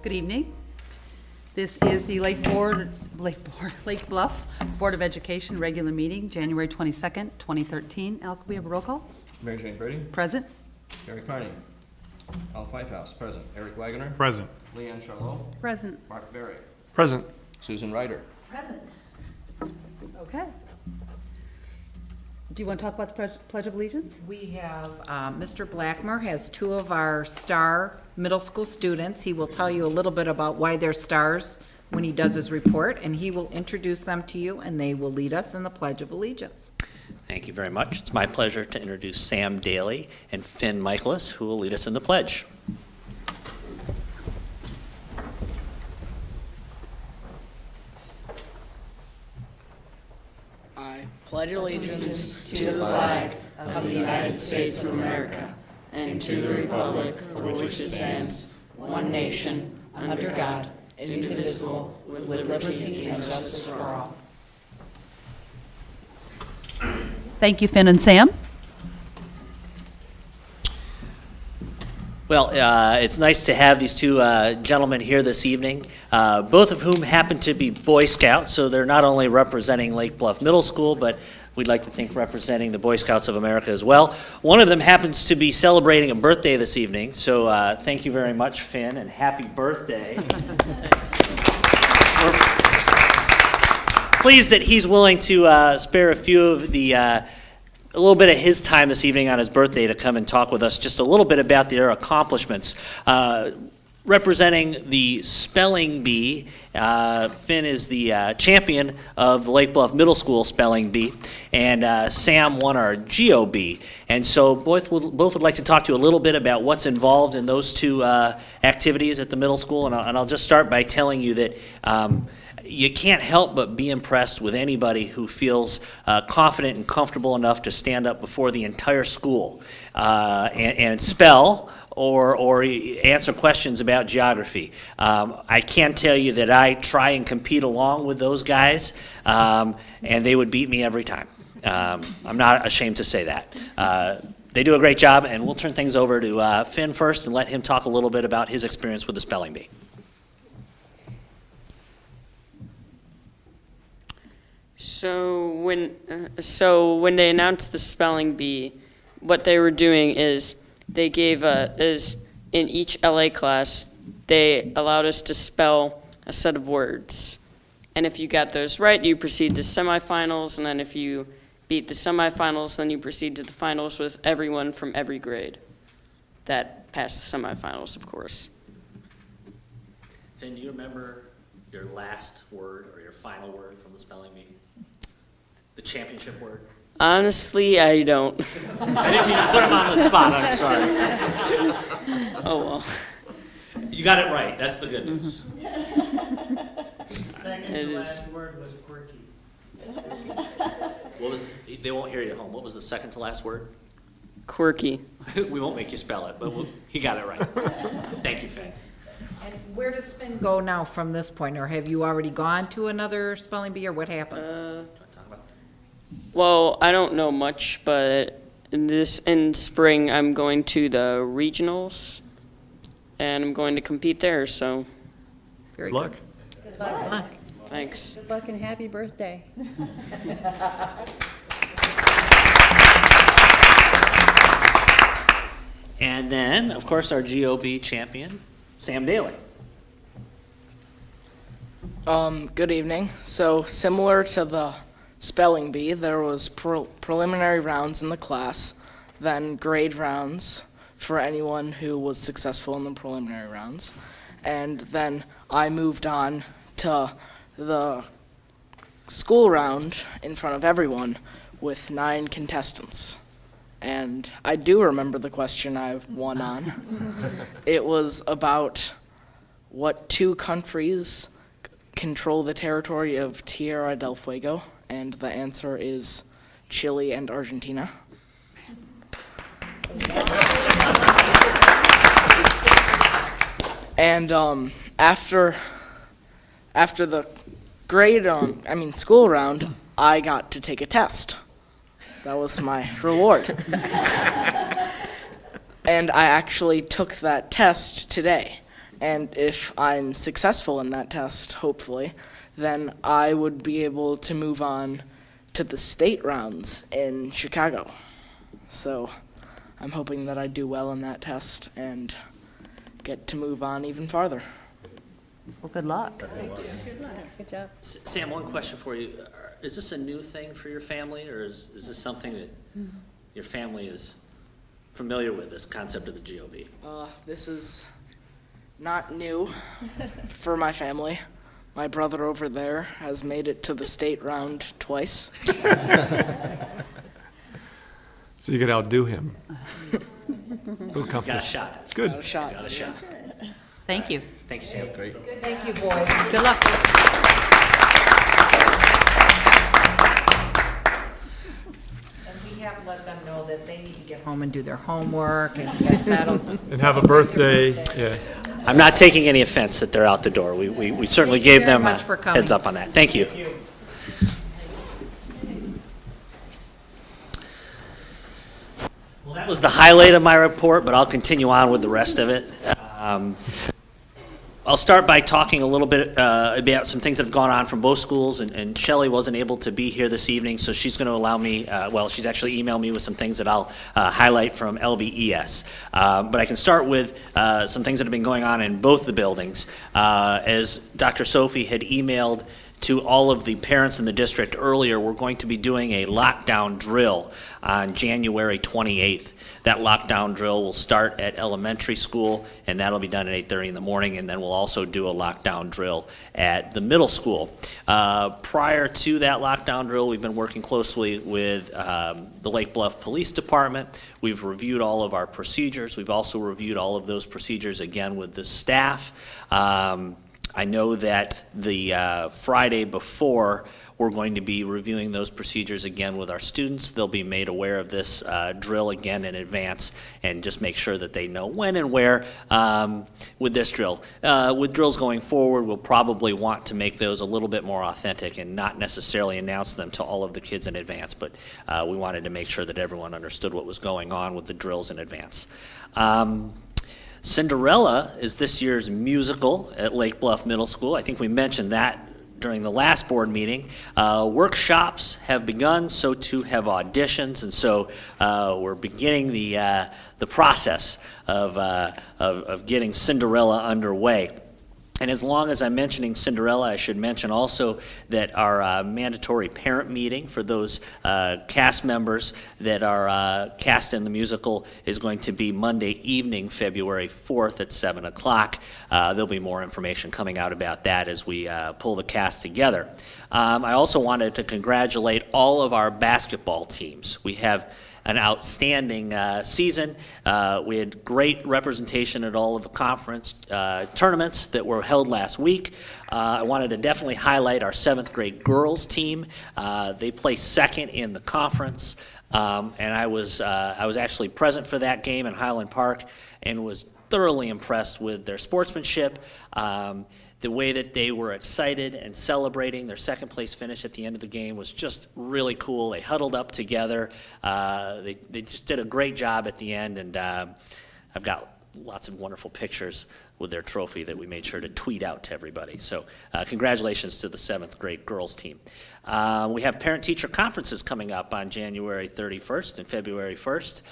Good evening. This is the Lake Bluff Board of Education regular meeting, January 22nd, 2013. Al, could we have a roll call? Mary Jane Brady. Present. Gary Carney. Al Pfeifhouse, present. Eric Wagoner. Present. Leanne Charlot. Present. Mark Berry. Present. Susan Ryder. Present. Okay. Do you want to talk about the Pledge of Allegiance? We have, Mr. Blackmer has two of our star middle school students. He will tell you a little bit about why they're stars when he does his report, and he will introduce them to you, and they will lead us in the Pledge of Allegiance. Thank you very much. It's my pleasure to introduce Sam Daly and Finn Michaelis, who will lead us in the pledge. I pledge allegiance to the flag of the United States of America and to the republic for which it stands, one nation, under God, indivisible, with liberty and justice for all. Thank you, Finn and Sam. Well, it's nice to have these two gentlemen here this evening, both of whom happen to be Boy Scouts, so they're not only representing Lake Bluff Middle School, but we'd like to think representing the Boy Scouts of America as well. One of them happens to be celebrating a birthday this evening, so thank you very much, Finn, and happy birthday. We're pleased that he's willing to spare a few of the a little bit of his time this evening on his birthday to come and talk with us just a little bit about their accomplishments. Representing the Spelling Bee, Finn is the champion of the Lake Bluff Middle School Spelling Bee, and Sam won our GOB. And so both would like to talk to you a little bit about what's involved in those two activities at the middle school. And I'll just start by telling you that you can't help but be impressed with anybody who feels confident and comfortable enough to stand up before the entire school and spell or answer questions about geography. I can tell you that I try and compete along with those guys, and they would beat me every time. I'm not ashamed to say that. They do a great job, and we'll turn things over to Finn first and let him talk a little bit about his experience with the Spelling Bee. So when they announced the spelling bee, what they were doing is they gave is in each LA class they allowed us to spell a set of words, and if you got those right, you proceed to semifinals, and then if you beat the semifinals, then you proceed to the finals with everyone from every grade that passed the semifinals, of course. Finn, do you remember your last word or your final word from the spelling bee? The championship word? Honestly, I don't. I didn't mean to put him on the spot, I'm sorry. Oh well. You got it right, that's the good news. Second to last word was quirky. What was, they won't hear you at home, what was the second to last word? Quirky. We won't make you spell it, but he got it right. Thank you, Finn. And where does Finn go now from this point, or have you already gone to another spelling bee, or what happens? Well, I don't know much, but in spring I'm going to the regionals, and I'm going to compete there. So, Very Good luck. Good luck. thanks. Good luck and happy birthday. And then, of course, our GOB champion, Sam Daly. Good evening. So similar to the spelling bee, there was preliminary rounds in the class, then grade rounds for anyone who was successful in the preliminary rounds, and then I moved on to the school round in front of everyone with 9 contestants. And I do remember the question I won on. It was about what 2 countries control the territory of Tierra del Fuego, and the answer is Chile and Argentina. And after the school round, I got to take a test. That was my reward. And I actually took that test today. And if I'm successful in that test, hopefully, then I would be able to move on to the state rounds in Chicago. So I'm hoping that I do well in that test and get to move on even farther. Well, good luck. Sam, one question for you. Is this a new thing for your family, or is this something that your family is familiar with, this concept of the GOB? This is not new for my family. My brother over there has made it to the state round twice. So you could outdo him. He'll He's got a accomplish. shot. It's good. Got a shot. Got a shot. Thank you. Thank you, Sam. Great. Thank you, boys. Good luck. And we have let them know that they need to get home and do their homework and get settled. And have a birthday, yeah. I'm not taking any offense that they're out the door. We certainly Thank you gave very them much for a coming. heads up on that. Thank you. Well, that was the highlight of my report, but I'll continue on with the rest of it. I'll start by talking a little bit about some things that have gone on from both schools, and Shelley wasn't able to be here this evening, so she's going to allow me, she's actually emailed me with some things that I'll highlight from LBES. But I can start with some things that have been going on in both the buildings. As Dr. Sophie had emailed to all of the parents in the district earlier, we're going to be doing a lockdown drill on January 28th. That lockdown drill will start at elementary school, and that'll be done at 8:30 in the morning, and then we'll also do a lockdown drill at the middle school. Prior to that lockdown drill, we've been working closely with the Lake Bluff Police Department. We've reviewed all of our procedures. We've also reviewed all of those procedures again with the staff. I know that the Friday before, we're going to be reviewing those procedures again with our students. They'll be made aware of this drill again in advance, and just make sure that they know when and where with this drill. With drills going forward, we'll probably want to make those a little bit more authentic and not necessarily announce them to all of the kids in advance, but we wanted to make sure that everyone understood what was going on with the drills in advance. Cinderella is this year's musical at Lake Bluff Middle School. I think we mentioned that during the last board meeting. Workshops have begun, so too have auditions, and so we're beginning the process of getting Cinderella underway. And as long as I'm mentioning Cinderella, I should mention also that our mandatory parent meeting for those cast members that are cast in the musical is going to be Monday evening, February 4th at 7 o'clock. There'll be more information coming out about that as we pull the cast together. I also wanted to congratulate all of our basketball teams. We have an outstanding season. We had great representation at all of the conference tournaments that were held last week. I wanted to definitely highlight our 7th grade girls team. They placed second in the conference, and I was actually present for that game in Highland Park and was thoroughly impressed with their sportsmanship. The way that they were excited and celebrating their second place finish at the end of the game was just really cool. They huddled up together. They just did a great job at the end, and I've got lots of wonderful pictures with their trophy that we made sure to tweet out to everybody. So congratulations to the 7th grade girls team. We have parent-teacher conferences coming up on January 31st and February 1st.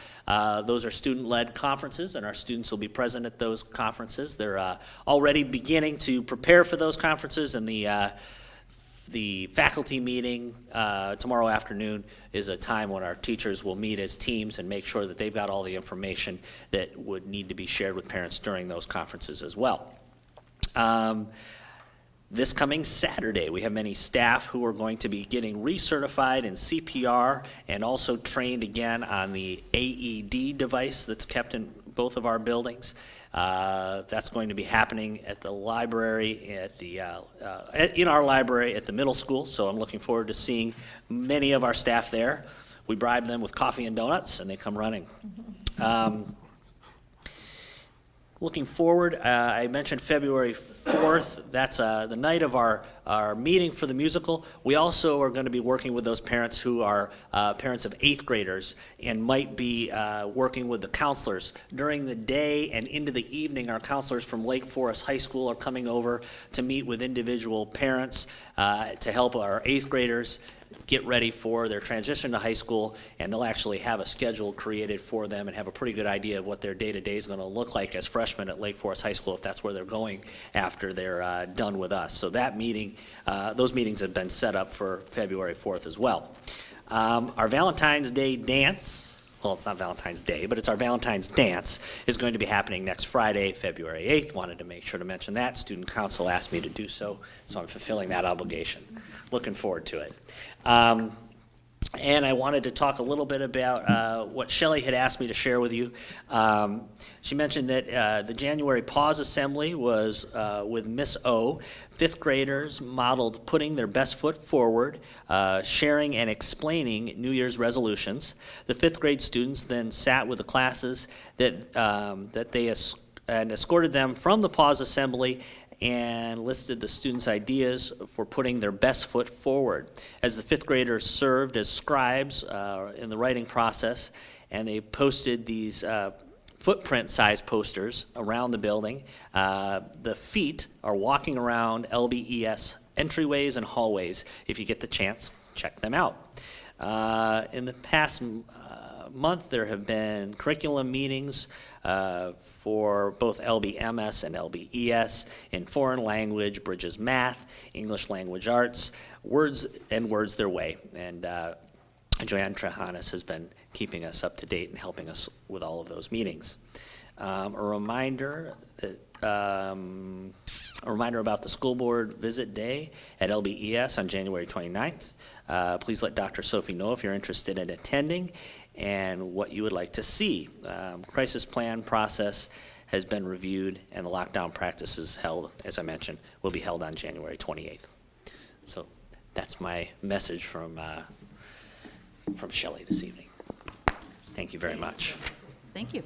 Those are student-led conferences, and our students will be present at those conferences. They're already beginning to prepare for those conferences, and the faculty meeting tomorrow afternoon is a time when our teachers will meet as teams and make sure that they've got all the information that would need to be shared with parents during those conferences as well. This coming Saturday, we have many staff who are going to be getting recertified in CPR and also trained again on the AED device that's kept in both of our buildings. That's going to be happening at the library, in our library at the middle school, so I'm looking forward to seeing many of our staff there. We bribe them with coffee and donuts, and they come running. Looking forward, I mentioned February 4th. That's the night of our meeting for the musical. We also are going to be working with those parents who are parents of 8th graders and might be working with the counselors. During the day and into the evening, our counselors from Lake Forest High School are coming over to meet with individual parents to help our 8th graders get ready for their transition to high school, and they'll actually have a schedule created for them and have a pretty good idea of what their day-to-day is going to look like as freshmen at Lake Forest High School if that's where they're going after they're done with us. So that meeting, those meetings have been set up for February 4th as well. Our Valentine's Day dance, well, it's not Valentine's Day, but it's our Valentine's dance, is going to be happening next Friday, February 8th. Wanted to make sure to mention that. Student council asked me to do so, so I'm fulfilling that obligation. Looking forward to it. And I wanted to talk a little bit about what Shelley had asked me to share with you. She mentioned that the January pause assembly was with Miss O. 5th graders modeled putting their best foot forward, sharing and explaining New Year's resolutions. The 5th grade students then sat with the classes that they escorted them from the pause assembly and listed the students' ideas for putting their best foot forward. As the 5th graders served as scribes in the writing process, and they posted these footprint-sized posters around the building. The feet are walking around LBES entryways and hallways. If you get the chance, check them out. In the past month, there have been curriculum meetings for both LBMS and LBES in foreign language, Bridges Math, English Language Arts, Words Their Way. And Joanne Trehanis has been keeping us up to date and helping us with all of those meetings. A reminder about the school board visit day at LBES on January 29th. Please let Dr. Sophie know if you're interested in attending and what you would like to see. Crisis plan process has been reviewed, and the lockdown practices held, as I mentioned, will be held on January 28th. So that's my message from Shelley this evening. Thank you very much. Thank you.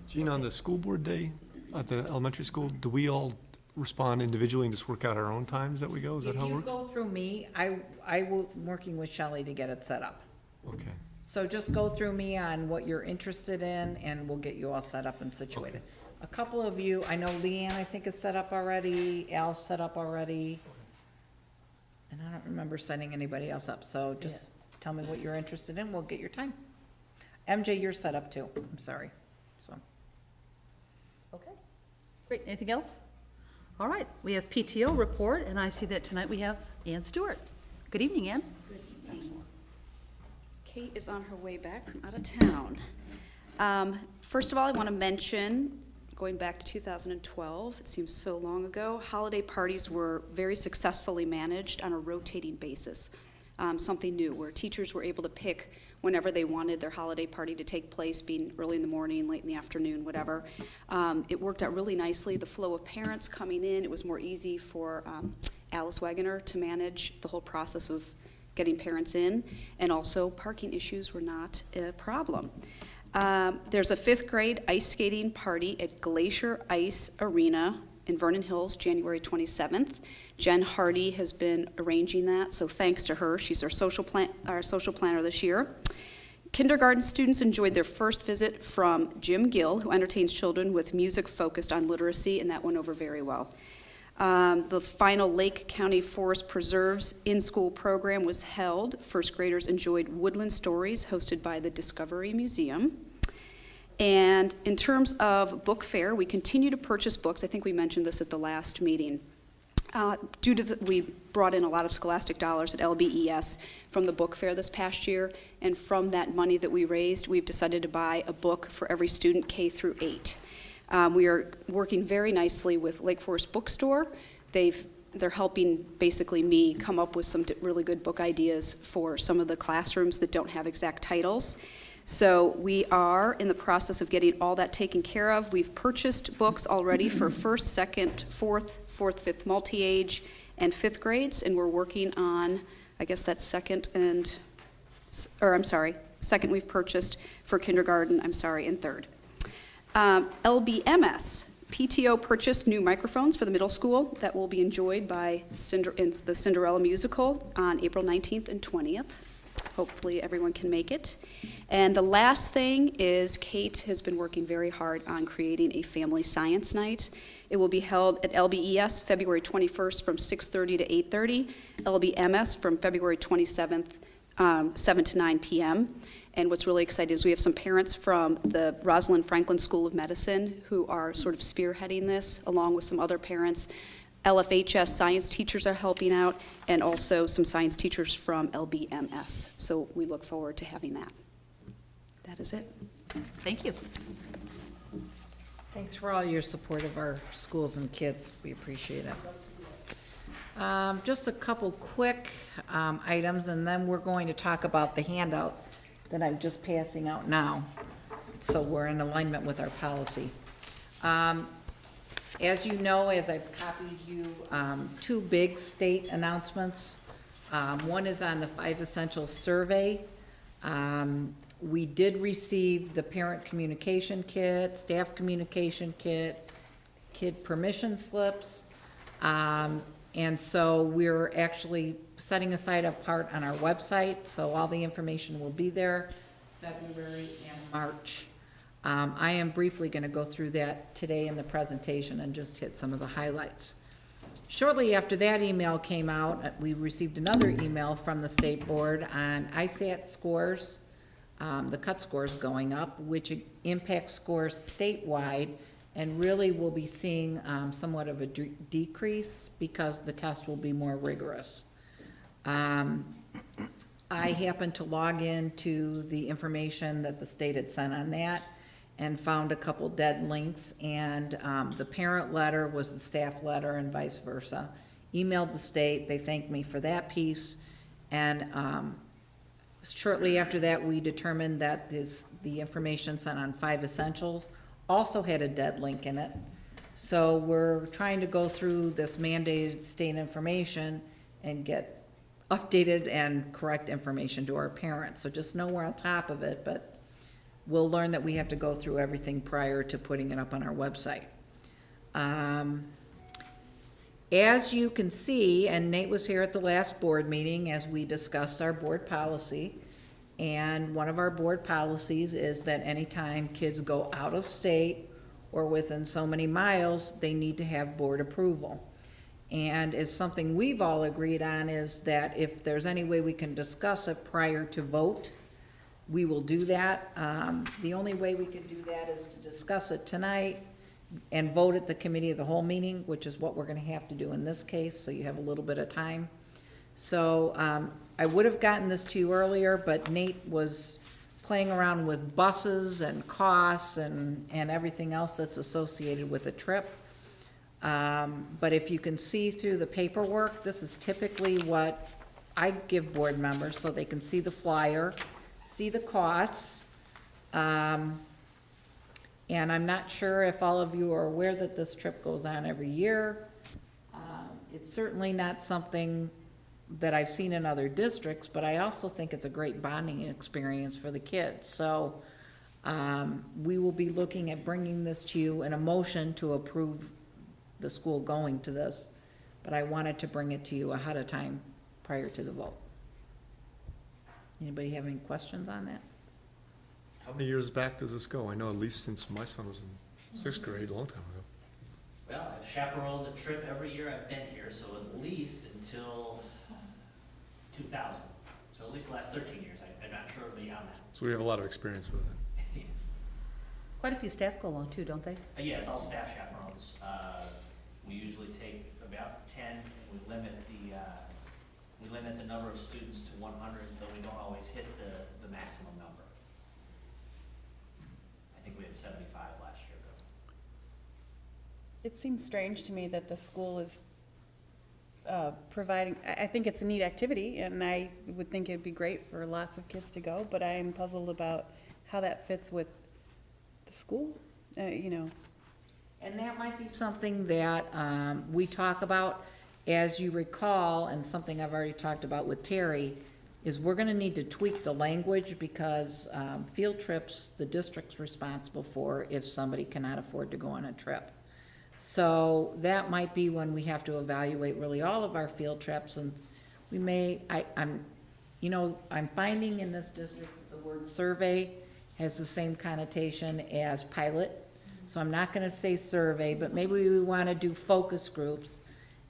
Gene, on the school board day at the elementary school, do we all respond individually and just work out our own times that we go? Is that If how it you works? go through me, I will, working with Shelley to get it set up. Okay. So just go through me on what you're interested in, and we'll get you all set up and situated. A couple of you, I know Leanne, I think, is set up already, Al's set up already, and I don't remember setting anybody else up, so just tell me what you're interested in, we'll get your time. MJ, you're set up too, I'm sorry, so. Okay. Great. Anything else? All right. We have PTO report, and I see that tonight we have Ann Stewart. Good evening, Ann. Kate is on her way back from out of town. First of all, I want to mention, going back to 2012, it seems so long ago, holiday parties were very successfully managed on a rotating basis. Something new, where teachers were able to pick whenever they wanted their holiday party to take place, being early in the morning, late in the afternoon, whatever. It worked out really nicely. The flow of parents coming in, it was more easy for Alice Wagoner to manage the whole process of getting parents in, and also parking issues were not a problem. There's a 5th grade ice skating party at Glacier Ice Arena in Vernon Hills, January 27th. Jen Hardy has been arranging that, so thanks to her. She's our social planner this year. Kindergarten students enjoyed their first visit from Jim Gill, who entertains children with music focused on literacy, and that went over very well. The final Lake County Forest Preserves in-school program was held. First graders enjoyed Woodland Stories, hosted by the Discovery Museum. And in terms of book fair, we continue to purchase books. I think we mentioned this at the last meeting. We brought in a lot of scholastic dollars at LBES from the book fair this past year, and from that money that we raised, we've decided to buy a book for every student K through 8. We are working very nicely with Lake Forest Bookstore. They're helping basically me come up with some really good book ideas for some of the classrooms that don't have exact titles. So we are in the process of getting all that taken care of. We've purchased books already for 1st, 2nd, 4th, 5th multi-age, and 5th grades, and we're working on, I guess that's second we've purchased for kindergarten, and 3rd. LBMS, PTO purchased new microphones for the middle school that will be enjoyed by in the Cinderella musical on April 19th and 20th. Hopefully everyone can make it. And the last thing is Kate has been working very hard on creating a family science night. It will be held at LBES February 21st from 6:30 to 8:30, LBMS from February 27th, 7 to 9 p.m. And what's really exciting is we have some parents from the Rosalind Franklin School of Medicine who are sort of spearheading this, along with some other parents. LFHS science teachers are helping out, and also some science teachers from LBMS. So we look forward to having that. That is it. Thank you. Thanks for all your support of our schools and kids. We appreciate it. Just a couple quick items, and then we're going to talk about the handouts that I'm just passing out now, so we're in alignment with our policy. As you know, as I've copied you, two big state announcements. One is on the 5 Essentials survey. We did receive the parent communication kit, staff communication kit, kid permission slips. And so we're actually setting aside a part on our website, so all the information will be there February and March. I am briefly going to go through that today in the presentation and just hit some of the highlights. Shortly after that email came out, we received another email from the state board on ISAT scores, the cut scores going up, which impacts scores statewide, and really we'll be seeing somewhat of a decrease because the test will be more rigorous. I happened to log into the information that the state had sent on that and found a couple dead links, and the parent letter was the staff letter and vice versa. Emailed the state, they thanked me for that piece, and shortly after that we determined that the information sent on 5 Essentials also had a dead link in it. So we're trying to go through this mandated state information and get updated and correct information to our parents. So just know we're on top of it, but we'll learn that we have to go through everything prior to putting it up on our website. As you can see, and Nate was here at the last board meeting as we discussed our board policy, and one of our board policies is that anytime kids go out of state or within so many miles, they need to have board approval. And it's something we've all agreed on, is that if there's any way we can discuss it prior to vote, we will do that. The only way we can do that is to discuss it tonight and vote at the committee of the whole meeting, which is what we're gonna have to do in this case, so you have a little bit of time. So I would have gotten this to you earlier, but Nate was playing around with buses and costs and everything else that's associated with a trip. But if you can see through the paperwork, this is typically what I give board members, so they can see the flyer, see the costs. And I'm not sure if all of you are aware that this trip goes on every year. It's certainly not something that I've seen in other districts, but I also think it's a great bonding experience for the kids. So we will be looking at bringing this to you in a motion to approve the school going to this, but I wanted to bring it to you ahead of time prior to the vote. Anybody have any questions on that? How many years back does this go? I know at least since my son was in 6th grade, a long time ago. Well, I've chaperoned the trip every year I've been here, so at least until 2000. So at least the last 13 years. I'm not sure beyond that. So we have a lot of experience with it. Yes. Quite a few staff go along too, don't they? Yeah, it's all staff chaperones. We usually take about 10, and we limit the number of students to 100, though we don't always hit the maximum number. I think we had 75 last year, though. It seems strange to me that the school is providing, I think it's a neat activity, and I would think it'd be great for lots of kids to go, but I'm puzzled about how that fits with the school, you know. And that might be something that we talk about. As you recall, and something I've already talked about with Terry, is we're gonna need to tweak the language because, field trips, the district's responsible for if somebody cannot afford to go on a trip. So that might be when we have to evaluate really all of our field trips, and we may, I'm finding in this district, the word survey has the same connotation as pilot. So I'm not gonna say survey, but maybe we wanna do focus groups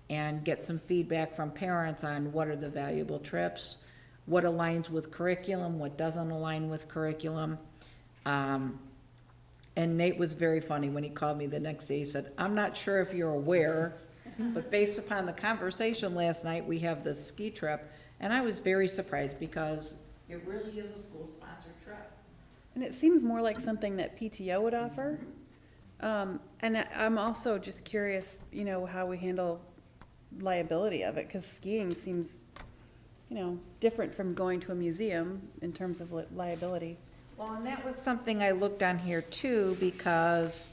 and get some feedback from parents on what are the valuable trips, what aligns with curriculum, what doesn't align with curriculum. And Nate was very funny when he called me the next day. He said, I'm not sure if you're aware, but based upon the conversation last night, we have this ski trip. And I was very surprised because it really is a school-sponsored trip. And it seems more like something that PTO would offer. And I'm also just curious, how we handle liability of it, because skiing seems, different from going to a museum in terms of liability. Well, and that was something I looked on here too, because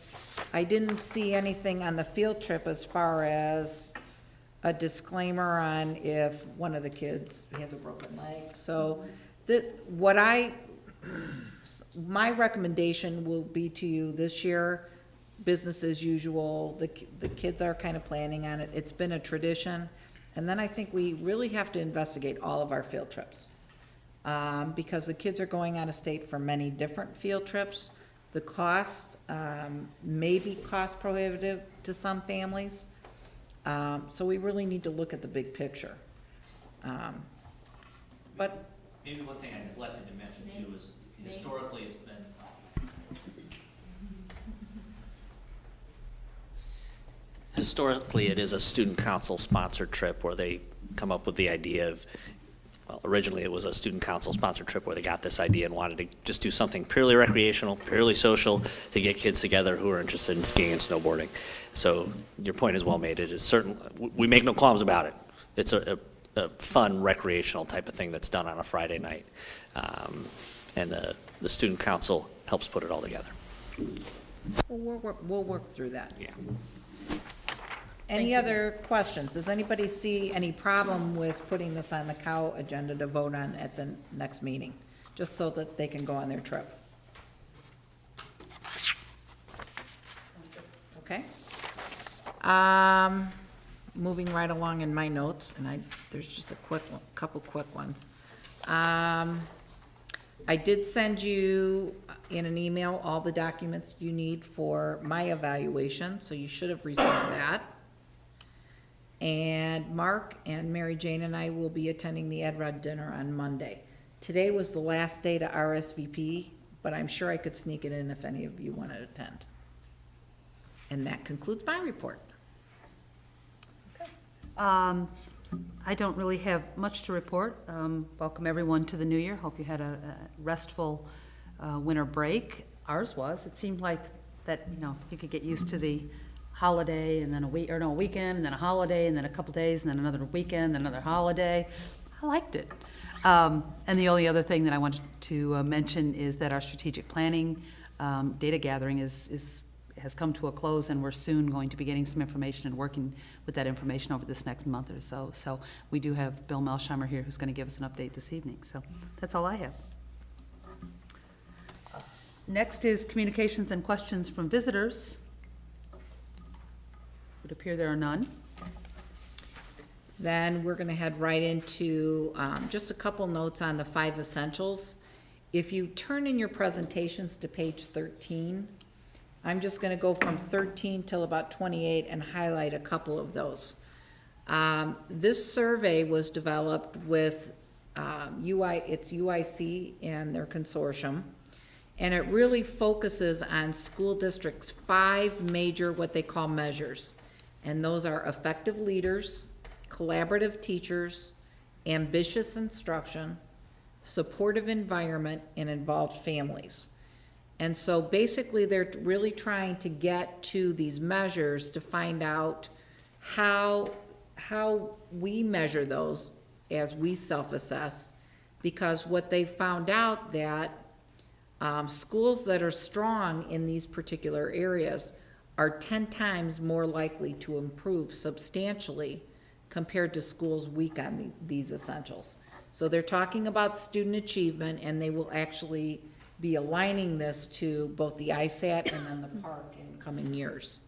I didn't see anything on the field trip as far as a disclaimer on if one of the kids has a broken leg. So my recommendation will be to you this year, business as usual. The kids are kind of planning on it. It's been a tradition. And then I think we really have to investigate all of our field trips. Because the kids are going out of state for many different field trips. The cost may be cost prohibitive to some families. So we really need to look at the big picture. But Maybe one thing I neglected to mention too is historically it's been, historically it is a student council sponsored trip where they come up with the idea of, well, originally it was a student council sponsored trip where they got this idea and wanted to just do something purely recreational, purely social to get kids together who are interested in skiing and snowboarding. So your point is well made. It is certain, we make no qualms about it. It's a fun recreational type of thing that's done on a Friday night. And the student council helps put it all together. we'll work through that. Yeah. Any other questions? Does anybody see any problem with putting this on the cow agenda to vote on at the next meeting? Just so that they can go on their trip? Okay. Moving right along in my notes, and there's just a couple quick ones. I did send you in an email all the documents you need for my evaluation, so you should have received that. And Mark and Mary Jane and I will be attending the Ed Rod dinner on Monday. Today was the last day to RSVP, but I'm sure I could sneak it in if any of you want to attend. And that concludes my report. I don't really have much to report. Welcome everyone to the new year. Hope you had a restful winter break. Ours was. It seemed like that, you could get used to the holiday and then a weekend and then a holiday and then a couple days and then another weekend and another holiday. I liked it. And the only other thing that I wanted to mention is that our strategic planning data gathering has come to a close, and we're soon going to be getting some information and working with that information over this next month or so. So we do have Bill Melsheimer here who's going to give us an update this evening. So that's all I have. Next is communications and questions from visitors. It would appear there are none. Then we're gonna head right into just a couple notes on the 5 essentials. If you turn in your presentations to page 13, I'm just gonna go from 13 till about 28 and highlight a couple of those. This survey was developed with it's UIC and their consortium, and it really focuses on school districts' 5 major, what they call measures. And those are effective leaders, collaborative teachers, ambitious instruction, supportive environment, and involved families. And so basically they're really trying to get to these measures to find out how we measure those as we self-assess, because what they found out that schools that are strong in these particular areas are 10 times more likely to improve substantially compared to schools weak on these essentials. So they're talking about student achievement, and they will actually be aligning this to both the ISAT and then the park in coming years.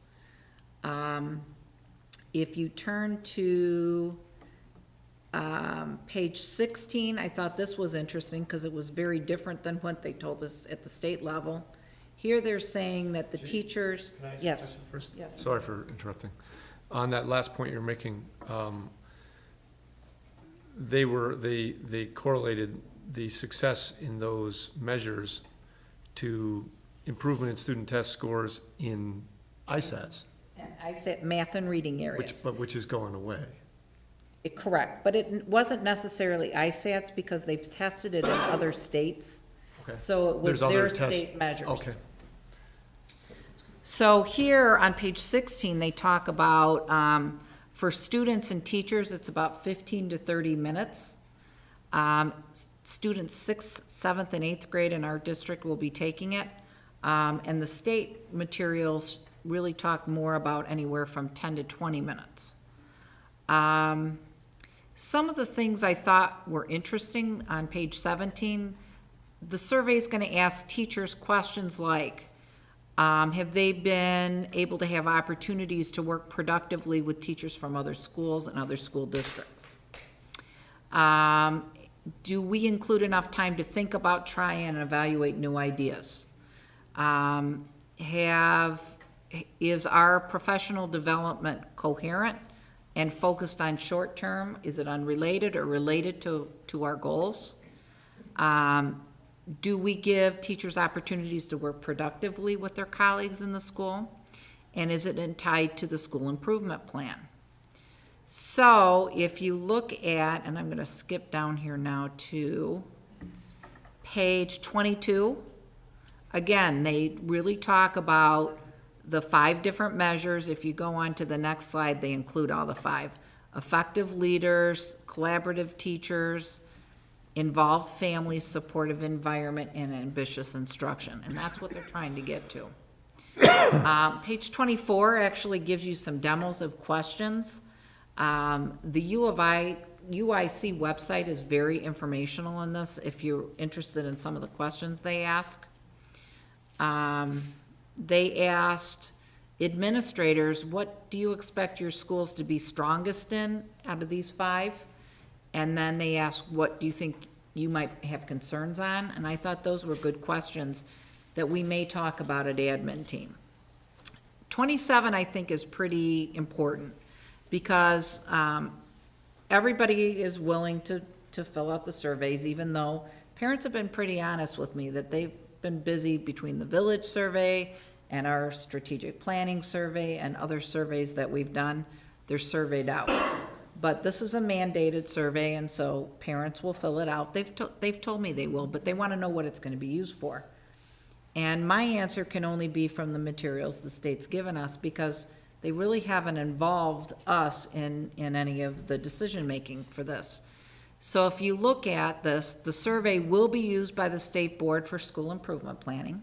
If you turn to page 16, I thought this was interesting because it was very different than what they told us at the state level. Here they're saying that the teachers, Can I ask a yes, question first? yes. Sorry for interrupting. On that last point you're making, they correlated the success in those measures to improvement in student test scores in ISATs, And ISAT math and reading areas. which is going away. Correct, but it wasn't necessarily ISATs because they've tested it in other states. Okay. So it was There's other their tests- state measures. Okay. So here on page 16, they talk about, for students and teachers, it's about 15 to 30 minutes. Students 6th, 7th, and 8th grade in our district will be taking it. And the state materials really talk more about anywhere from 10 to 20 minutes. Some of the things I thought were interesting on page 17, the survey is going to ask teachers questions like, have they been able to have opportunities to work productively with teachers from other schools and other school districts? Do we include enough time to think about, try, and evaluate new ideas? Is our professional development coherent and focused on short term? Is it unrelated or related to our goals? Do we give teachers opportunities to work productively with their colleagues in the school? And is it tied to the school improvement plan? So if you look at, and I'm going to skip down here now to page 22, again, they really talk about the 5 different measures. If you go on to the next slide, they include all the 5. Effective leaders, collaborative teachers, involved families, supportive environment, and ambitious instruction. And that's what they're trying to get to. Page 24 actually gives you some demos of questions. The U of I, UIC website is very informational on this if you're interested in some of the questions they ask. They asked administrators, what do you expect your schools to be strongest in out of these 5? And then they asked, what do you think you might have concerns on? And I thought those were good questions that we may talk about at admin team. 27, I think, is pretty important because everybody is willing to fill out the surveys, even though parents have been pretty honest with me that they've been busy between the village survey and our strategic planning survey and other surveys that we've done. They're surveyed out. But this is a mandated survey, and so parents will fill it out. They've told me they will, but they want to know what it's going to be used for. And my answer can only be from the materials the state's given us because they really haven't involved us in any of the decision-making for this. So if you look at this, the survey will be used by the State Board for School Improvement Planning.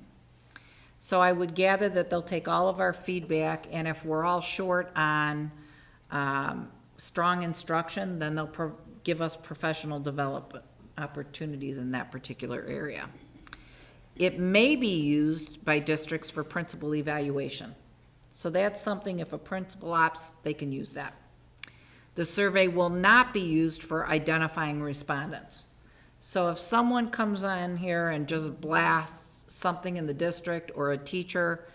So I would gather that they'll take all of our feedback, and if we're all short on strong instruction, then they'll give us professional development opportunities in that particular area. It may be used by districts for principal evaluation. So that's something, if a principal opts, they can use that. The survey will not be used for identifying respondents. So if someone comes on here and just blasts something in the district or a teacher,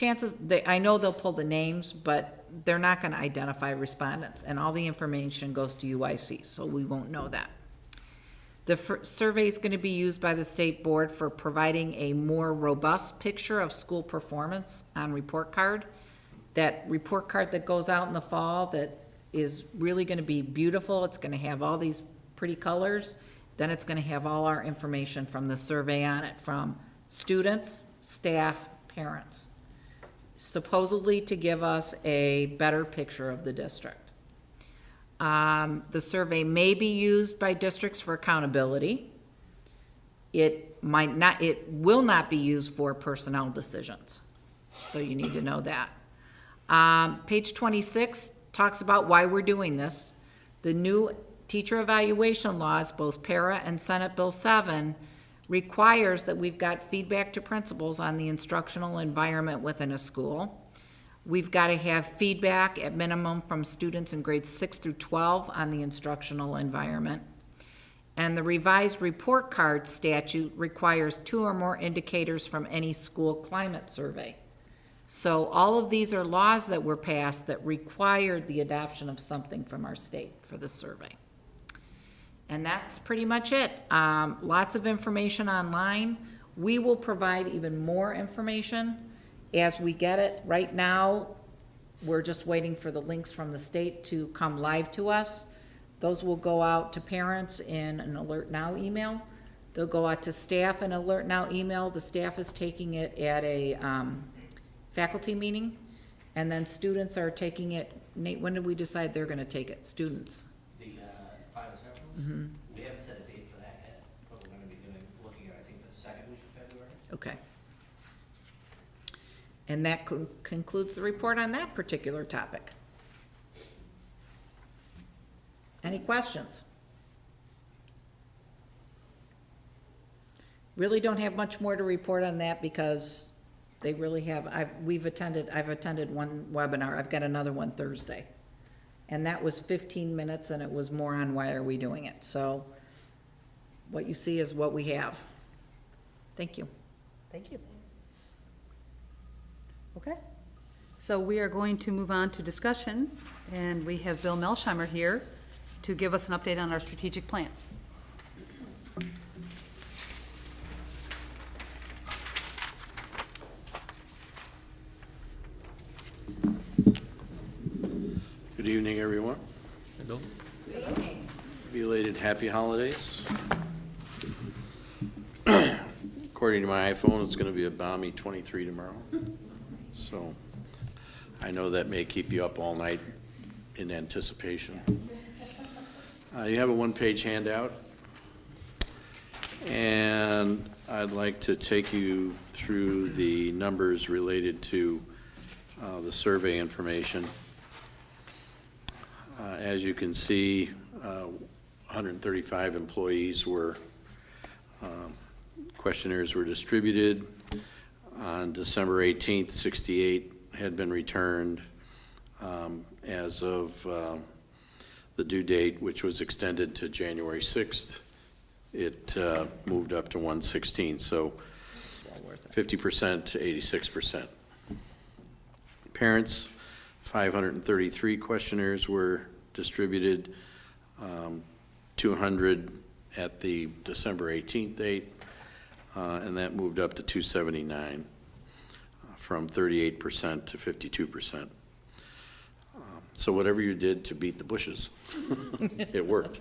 I know they'll pull the names, but they're not going to identify respondents, and all the information goes to UIC, so we won't know that. The survey is going to be used by the State Board for providing a more robust picture of school performance on report card. That report card that goes out in the fall that is really going to be beautiful. It's going to have all these pretty colors. Then it's going to have all our information from the survey on it, from students, staff, parents, supposedly to give us a better picture of the district. The survey may be used by districts for accountability. It will not be used for personnel decisions. So you need to know that. Page 26 talks about why we're doing this. The new teacher evaluation laws, both para and Senate Bill 7, requires that we've got feedback to principals on the instructional environment within a school. We've got to have feedback at minimum from students in grades 6 through 12 on the instructional environment. And the revised report card statute requires 2 or more indicators from any school climate survey. So all of these are laws that were passed that required the adoption of something from our state for the survey. And that's pretty much it. Lots of information online. We will provide even more information as we get it. Right now, we're just waiting for the links from the state to come live to us. Those will go out to parents in an Alert Now email. They'll go out to staff in Alert Now email. The staff is taking it at a faculty meeting, and then students are taking it. Nate, when did we decide they're gonna take it? Students? The 5 essentials? We haven't set a date for that yet, but we're gonna be looking at, I think, the second week of February. Okay. And that concludes the report on that particular topic. Any questions? Really don't have much more to report on that because they really have, I've attended one webinar. I've got another one Thursday. And that was 15 minutes and it was more on why are we doing it. So what you see is what we have. Thank you. Thank you. Okay, so we are going to move on to discussion, and we have Bill Melsheimer here to give us an update on our strategic plan. Good evening, everyone. Hey, Bill? Belated happy holidays. According to my iPhone, it's going to be a balmy 23 tomorrow. So I know that may keep you up all night in anticipation. You have a one-page handout, and I'd like to take you through the numbers related to the survey information. As you can see, 135 employees were, questionnaires were distributed. On December 18th, 68 had been returned. As of the due date, which was extended to January 6th, it moved up to 116, so 50% to 86%. Parents, 533 questionnaires were distributed, 200 at the December 18th date, and that moved up to 279, from 38% to 52%. So whatever you did to beat the bushes, it worked.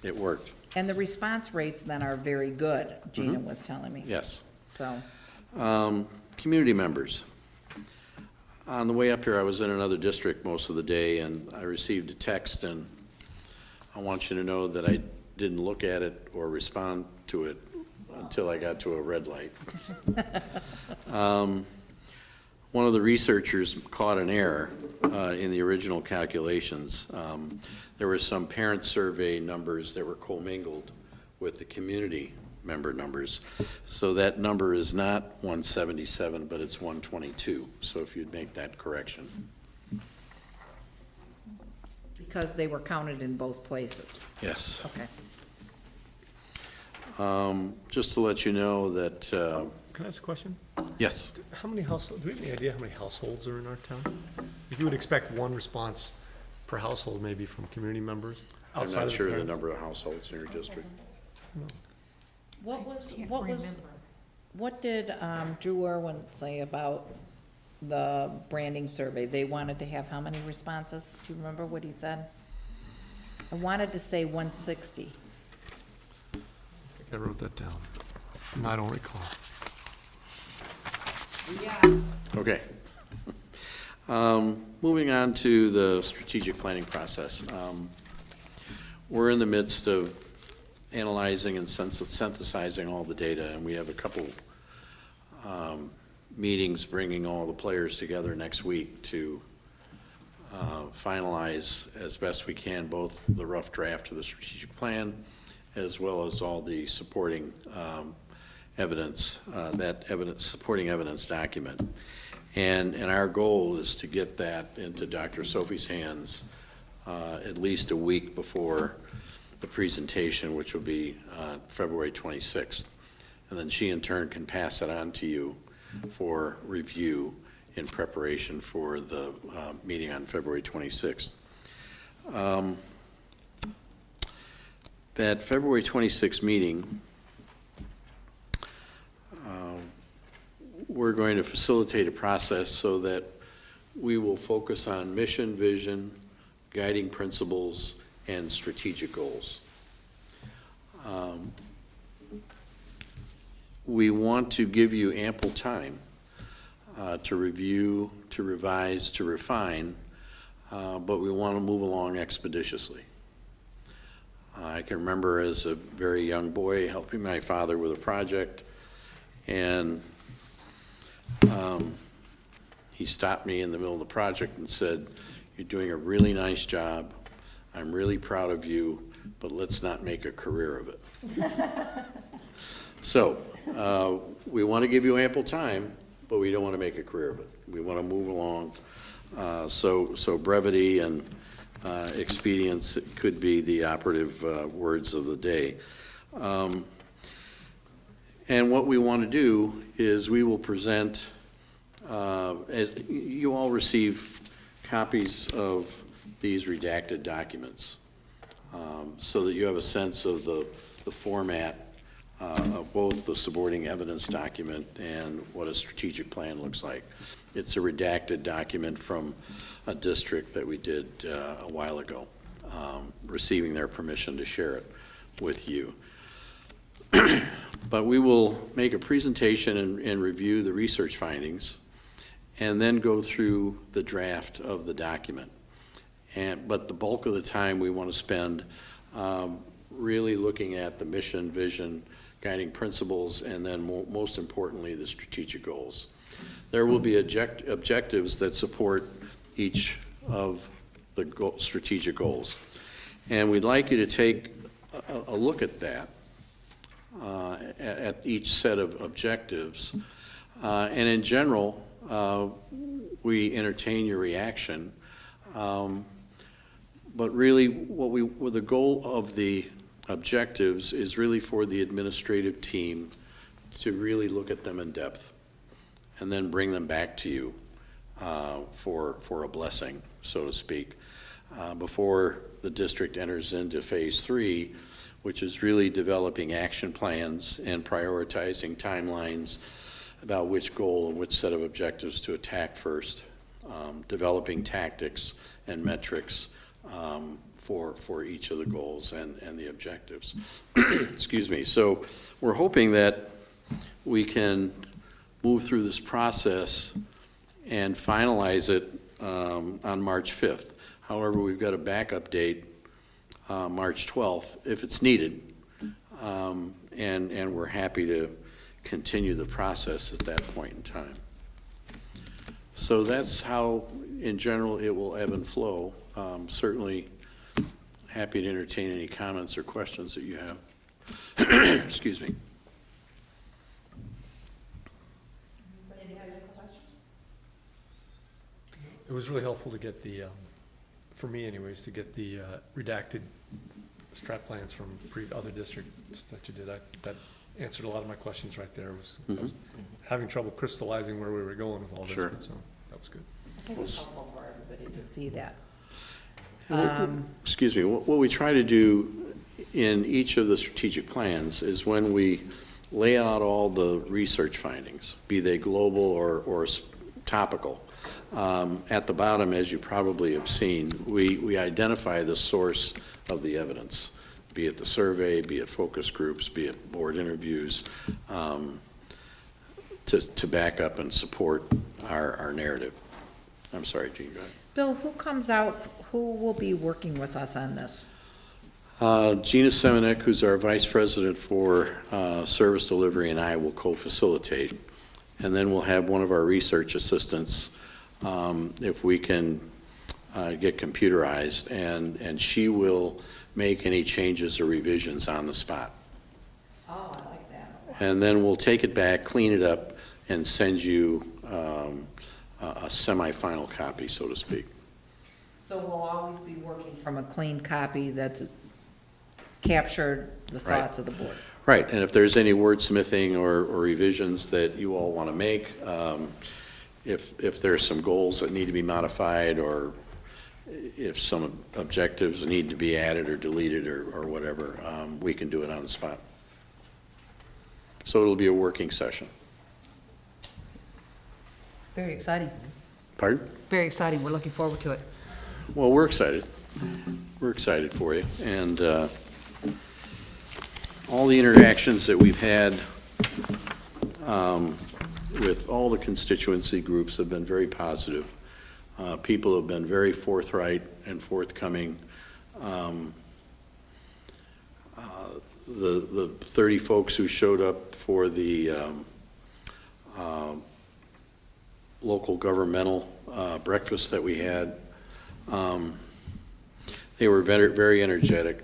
It worked. And the response rates then are very good, Gina was telling me. Yes. So, Community members. On the way up here, I was in another district most of the day, and I received a text, and I want you to know that I didn't look at it or respond to it until I got to a red light. One of the researchers caught an error in the original calculations. There were some parent survey numbers that were commingled with the community member numbers. So that number is not 177, but it's 122. So if you'd make that correction. because they were counted in both places. Yes. Okay. Just to let you know that, Can I ask a question? yes, How many households, do we have any idea how many households are in our town? You would expect one response per household, maybe from community members I'm outside not of the sure the parents? number of households in your district. What did Drew Irwin say about the branding survey? They wanted to have how many responses? Do you remember what he said? I wanted to say 160. I think I wrote that down. No, I don't recall. Okay. Moving on to the strategic planning process. We're in the midst of analyzing and synthesizing all the data, and we have a couple meetings bringing all the players together next week to finalize as best we can both the rough draft of the strategic plan as well as all the supporting evidence, supporting evidence document. And our goal is to get that into Dr. Sophie's hands at least a week before the presentation, which will be February 26th. And then she in turn can pass it on to you for review in preparation for the meeting on February 26th. That February 26th meeting, we're going to facilitate a process so that we will focus on mission, vision, guiding principles, and strategic goals. We want to give you ample time to review, to revise, to refine, but we want to move along expeditiously. I can remember as a very young boy helping my father with a project, and he stopped me in the middle of the project and said, "You're doing a really nice job. I'm really proud of you, but let's not make a career of it." So we want to give you ample time, but we don't want to make a career of it. We want to move along. So brevity and expedience could be the operative words of the day. And what we want to do is we will present, as you all receive copies of these redacted documents, so that you have a sense of the format of both the supporting evidence document and what a strategic plan looks like. It's a redacted document from a district that we did a while ago, receiving their permission to share it with you. But we will make a presentation and review the research findings and then go through the draft of the document. But the bulk of the time we want to spend really looking at the mission, vision, guiding principles, and then most importantly, the strategic goals. There will be objectives that support each of the strategic goals. And we'd like you to take a look at that, at each set of objectives. And in general, we entertain your reaction. But really, what the goal of the objectives is really for the administrative team to really look at them in depth and then bring them back to you for a blessing, so to speak, before the district enters into phase 3, which is really developing action plans and prioritizing timelines about which goal and which set of objectives to attack first, developing tactics and metrics for each of the goals and the objectives. Excuse me. So we're hoping that we can move through this process and finalize it on March 5th. However, we've got a backup date, March 12th, if it's needed, and we're happy to continue the process at that point in time. So that's how, in general, it will ebb and flow. Certainly happy to entertain any comments or questions that you have. Excuse me. It was really helpful to get the, for me anyways, to get the redacted strat plans from other districts that you did. That answered a lot of my questions right there. I was having trouble crystallizing where we were going with all this, Sure. but so that was good. I think it's helpful for everybody to see that. Excuse me, what we try to do in each of the strategic plans is when we lay out all the research findings, be they global or topical, at the bottom, as you probably have seen, we identify the source of the evidence, be it the survey, be it focus groups, be it board interviews, to back up and support our narrative. I'm sorry, Jean, go ahead. Bill, who comes out, who will be working with us on this? Gina Semenek, who's our Vice President for Service Delivery, and I will co-facilitate. And then we'll have one of our research assistants, if we can get computerized, and she will make any changes or revisions on the spot. Oh, I like that. And then we'll take it back, clean it up, and send you a semi-final copy, so to speak. So we'll always be working from a clean copy that's captured the Right. thoughts of the board. Right, and if there's any wordsmithing or revisions that you all want to make, if there's some goals that need to be modified, or if some objectives need to be added or deleted or whatever, we can do it on the spot. So it'll be a working session. Very exciting. Pardon? Very exciting. We're looking forward to it. Well, we're excited. We're excited for you. And all the interactions that we've had with all the constituency groups have been very positive. People have been very forthright and forthcoming. The 30 folks who showed up for the local governmental breakfast that we had, they were very, very energetic,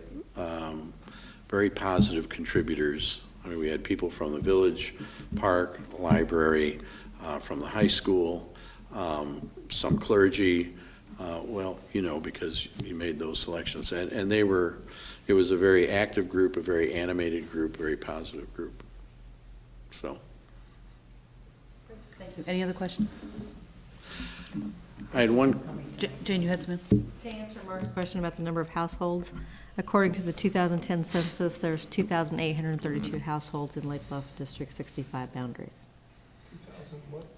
very positive contributors. I mean, we had people from the village, park, library, from the high school, some clergy, well, you know, because you made those selections. And they were, it was a very active group, a very animated group, very positive group. So. Thank you. Any other questions? I had one, Jane, you had some? To answer Mark's question about the number of households, according to the 2010 census, there's 2,832 households in Lake Bluff District 65 boundaries.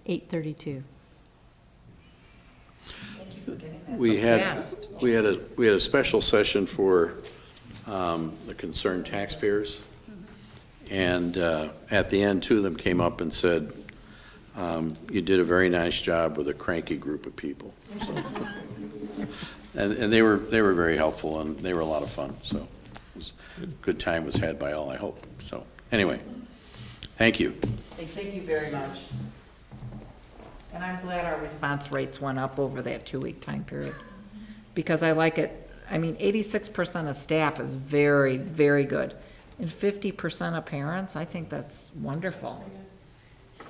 832. we had a special session for the concerned taxpayers. And at the end, two of them came up and said, you did a very nice job with a cranky group of people. So, and they were very helpful, and they were a lot of fun. So it was, a good time was had by all, I hope. So anyway, thank you. Thank you very much. And I'm glad our response rates went up over that 2-week time period, because I like it. I mean, 86% of staff is very, very good. And 50% of parents, I think that's wonderful.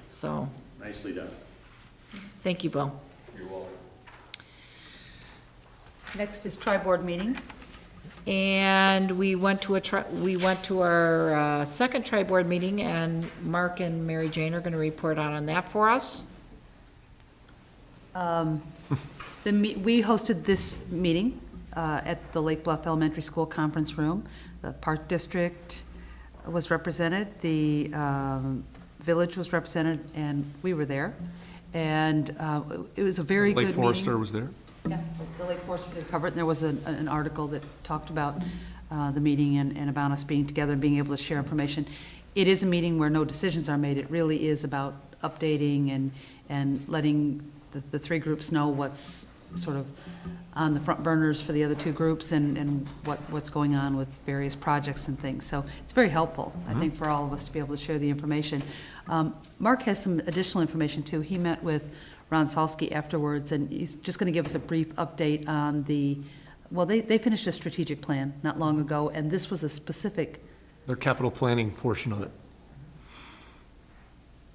So, Nicely done. thank you, Bill. You're welcome. Next is tri-board meeting. And we went to our second tri-board meeting, and Mark and Mary Jane are gonna report out on that for us. We hosted this meeting at the Lake Bluff Elementary School Conference Room. The Park District was represented, the village was represented, and we were there. And it was a very good Lake meeting. Forester was there? Yeah, the Lake Forester did cover it, and there was an article that talked about the meeting and about us being together and being able to share information. It is a meeting where no decisions are made. It really is about updating and letting the three groups know what's sort of on the front burners for the other two groups and what's going on with various projects and things. So it's very helpful, I think, for all of us to be able to share the information. Mark has some additional information, too. He met with Ron Salsky afterwards, and he's just going to give us a brief update on they finished a strategic plan not long ago, and this was a specific. Their capital planning portion of it.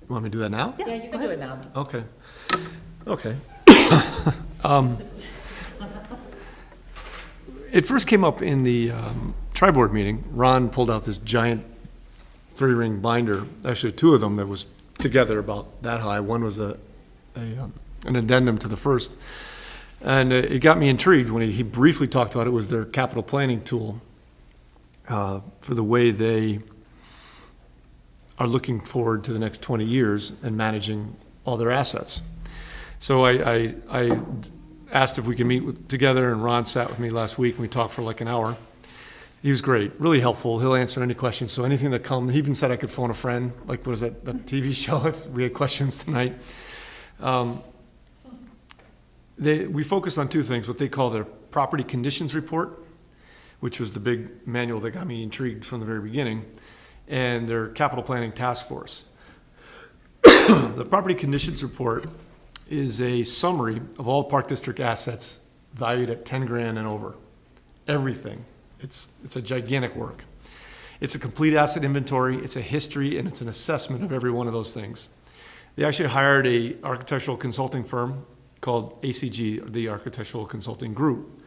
You want me to do that now? Yeah, you can do it now. Okay. Okay. It first came up in the tri-board meeting. Ron pulled out this giant 3-ring binder, actually two of them that was together about that high. One was an addendum to the first. And it got me intrigued when he briefly talked about it. Was their capital planning tool for the way they are looking forward to the next 20 years and managing all their assets. So I asked if we could meet together, and Ron sat with me last week, and we talked for like an hour. He was great, really helpful. He'll answer any questions. So anything that comes, he even said I could phone a friend, like what was that, the TV show, if we had questions tonight. We focused on two things, what they call their property conditions report, which was the big manual that got me intrigued from the very beginning, and their capital planning task force. The property conditions report is a summary of all Park District assets valued at 10 grand and over. Everything. It's a gigantic work. It's a complete asset inventory, it's a history, and it's an assessment of every one of those things. They actually hired a architectural consulting firm called ACG, the Architectural Consulting Group,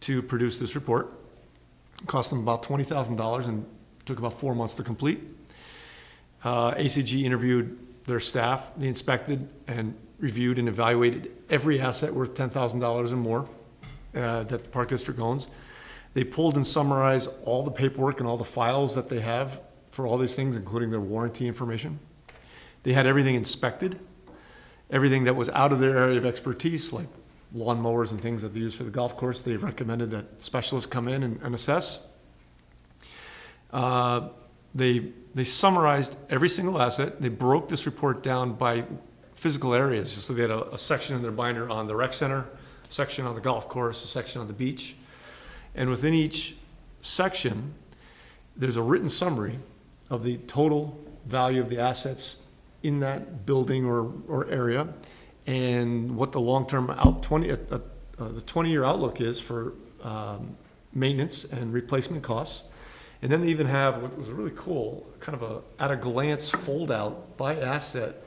to produce this report. It cost them about $20,000 and took about 4 months to complete. ACG interviewed their staff. They inspected and reviewed and evaluated every asset worth $10,000 or more that the Park District owns. They pulled and summarized all the paperwork and all the files that they have for all these things, including their warranty information. They had everything inspected, everything that was out of their area of expertise, like lawn mowers and things that they use for the golf course. They recommended that specialists come in and assess. They summarized every single asset. They broke this report down by physical areas. So they had a section in their binder on the rec center, a section on the golf course, a section on the beach. And within each section, there's a written summary of the total value of the assets in that building or area, and what the long-term the 20-year outlook is for maintenance and replacement costs. And then they even have what was really cool, kind of a at a glance fold out by asset,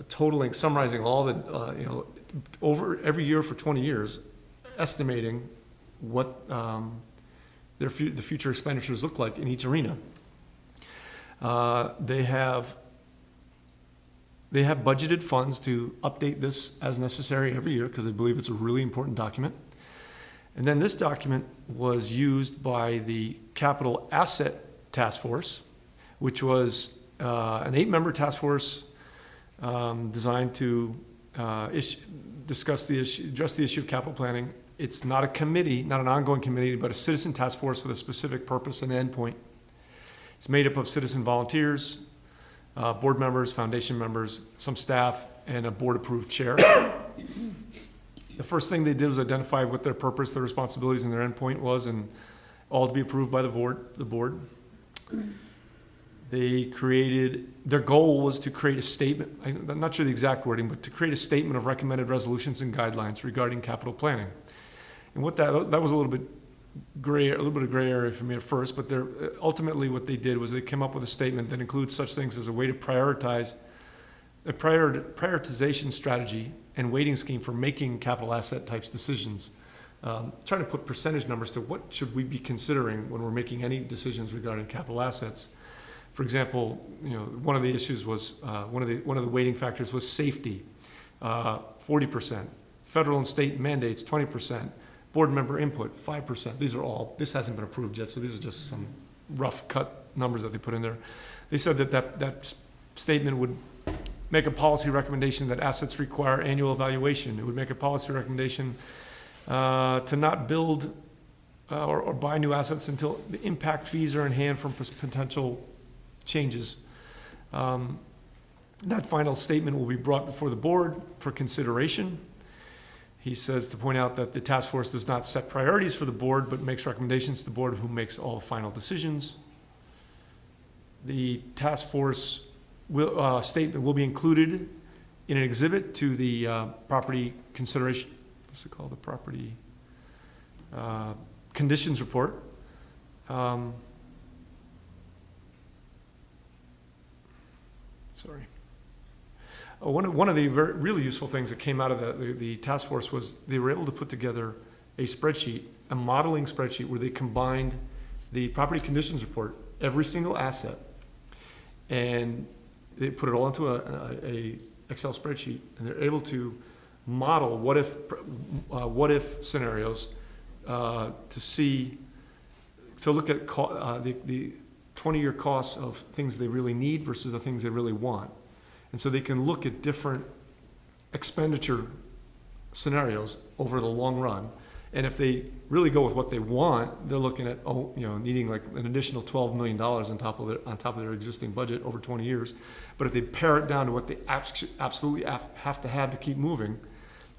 totaling, summarizing all the over every year for 20 years, estimating what the future expenditures look like in each arena. They have budgeted funds to update this as necessary every year because they believe it's a really important document. And then this document was used by the Capital Asset Task Force, which was an 8-member task force designed to address the issue of capital planning. It's not a committee, not an ongoing committee, but a citizen task force with a specific purpose and endpoint. It's made up of citizen volunteers, board members, foundation members, some staff, and a board-approved chair. The first thing they did was identify what their purpose, their responsibilities, and their endpoint was, and all to be approved by the board. They created, their goal was to create a statement, I'm not sure the exact wording, but to create a statement of recommended resolutions and guidelines regarding capital planning. And what that was a little bit of gray area for me at first, but ultimately what they did was they came up with a statement that includes such things as a way to prioritize a prioritization strategy and weighting scheme for making capital asset types decisions. Trying to put percentage numbers to what should we be considering when we're making any decisions regarding capital assets. For example, one of the issues was one of the weighting factors was safety, 40%, federal and state mandates 20%, board member input 5%. This hasn't been approved yet, so these are just some rough cut numbers that they put in there. They said that statement would make a policy recommendation that assets require annual evaluation. It would make a policy recommendation to not build or buy new assets until the impact fees are in hand from potential changes. That final statement will be brought before the board for consideration. He says to point out that the task force does not set priorities for the board, but makes recommendations to the board, who makes all the final decisions. The task force statement will be included in an exhibit to the property consideration, what's it called, the property conditions report. One of the really useful things that came out of the task force was they were able to put together a spreadsheet, a modeling spreadsheet, where they combined the property conditions report, every single asset, and they put it all into a Excel spreadsheet, and they're able to model what if scenarios to look at the 20-year costs of things they really need versus the things they really want. And so they can look at different expenditure scenarios over the long run. And if they really go with what they want, they're looking at needing like an additional $12 million on top of their existing budget over 20 years. But if they pare it down to what they absolutely have to keep moving,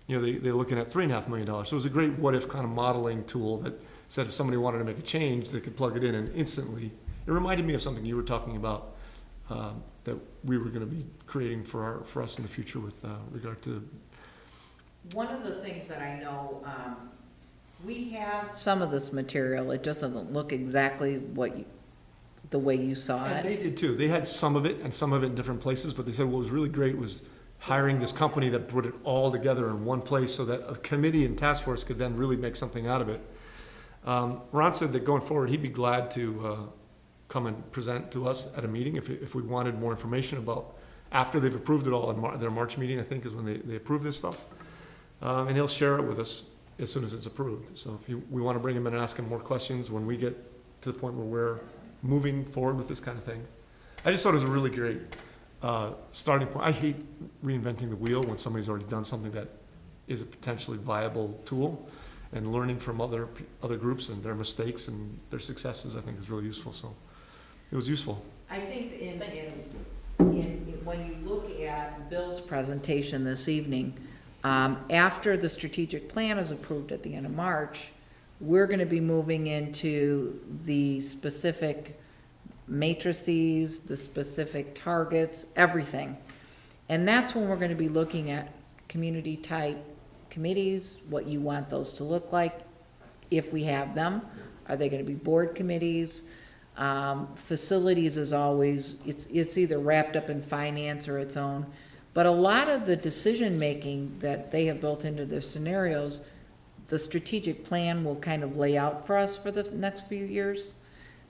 they're looking at $3.5 million. So it was a great what-if kind of modeling tool that said if somebody wanted to make a change, they could plug it in and instantly. It reminded me of something you were talking about that we were going to be creating for us in the future with regard to. One of the things that I know We have some of this material. It just doesn't look exactly the way you saw And it. they did too. They had some of it and some of it in different places, but they said what was really great was hiring this company that put it all together in one place so that a committee and task force could then really make something out of it. Ron said that going forward, he'd be glad to come and present to us at a meeting if we wanted more information about, after they've approved it all in their March meeting, I think is when they approve this stuff. And he'll share it with us as soon as it's approved. So if we want to bring him in and ask him more questions when we get to the point where we're moving forward with this kind of thing. I just thought it was a really great starting point. I hate reinventing the wheel when somebody's already done something that is a potentially viable tool, and learning from other groups and their mistakes and their successes, I think is really useful. So it was useful. I think when you look at Bill's presentation this evening, after the strategic plan is approved at the end of March, we're gonna be moving into the specific matrices, the specific targets, everything. And that's when we're gonna be looking at community-type committees, what you want those to look like, if we have them. Are they gonna be board committees? Facilities is always, it's either wrapped up in finance or its own. But a lot of the decision-making that they have built into their scenarios, the strategic plan will kind of lay out for us for the next few years.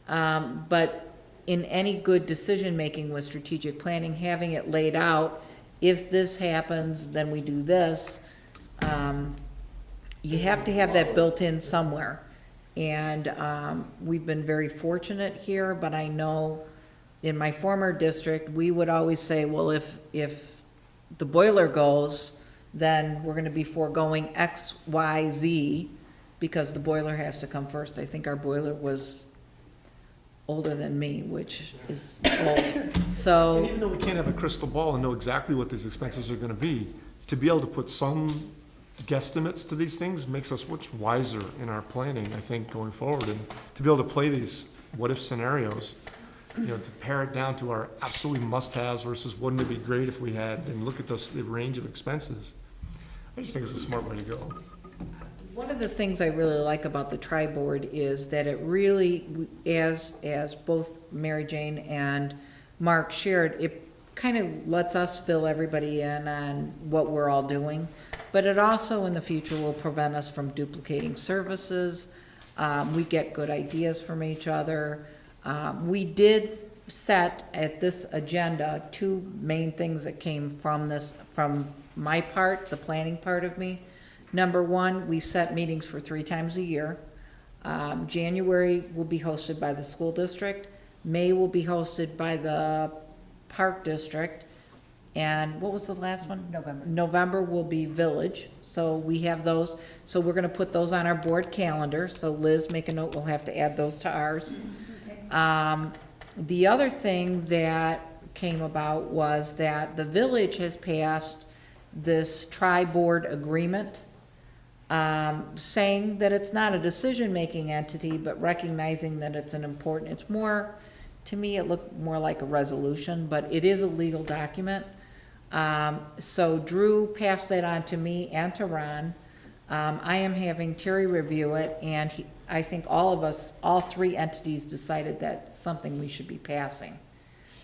But in any good decision-making with strategic planning, having it laid out, if this happens, then we do this. You have to have that built in somewhere. And we've been very fortunate here, but I know in my former district, we would always say, well, if the boiler goes, then we're gonna be foregoing X, Y, Z, because the boiler has to come first. I think our boiler was older than me, which is old. And So, even though we can't have a crystal ball and know exactly what these expenses are gonna be, to be able to put some guesstimates to these things makes us much wiser in our planning, I think, going forward. And to be able to play these what-if scenarios, you know, to pare it down to our absolutely must-haves versus wouldn't it be great if we had, and look at the range of expenses. I just think it's a smart way to go. one of the things I really like about the tri-board is that it really, as both Mary Jane and Mark shared, it kind of lets us fill everybody in on what we're all doing. But it also, in the future, will prevent us from duplicating services. We get good ideas from each other. We did set at this agenda two main things that came from this, from my part, the planning part of me. Number one, we set meetings for 3 times a year. January will be hosted by the school district. May will be hosted by the park district. And what was the last one? November. November will be village, so we have those. So we're gonna put those on our board calendar, so Liz, make a note, we'll have to add those to ours. The other thing that came about was that the village has passed this tri-board agreement, saying that it's not a decision-making entity, but recognizing that it's it's more, to me, it looked more like a resolution, but it is a legal document. So Drew passed that on to me and to Ron. I am having Terry review it, and I think all of us, all 3 entities decided that's something we should be passing.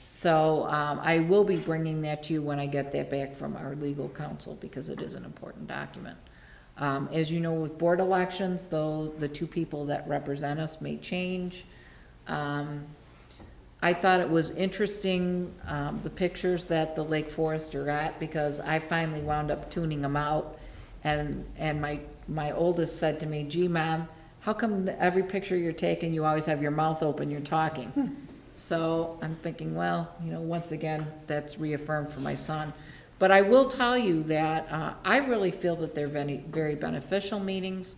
So, I will be bringing that to you when I get that back from our legal counsel, because it is an important document. As you know, with board elections, the 2 people that represent us may change. I thought it was interesting, the pictures that the Lake Forester got, because I finally wound up tuning them out. And my oldest said to me, "Gee, Mom, how come every picture you're taking, you always have your mouth open, you're talking?" So I'm thinking, well, you know, once again, that's reaffirmed for my son. But I will tell you that I really feel that they're very beneficial meetings.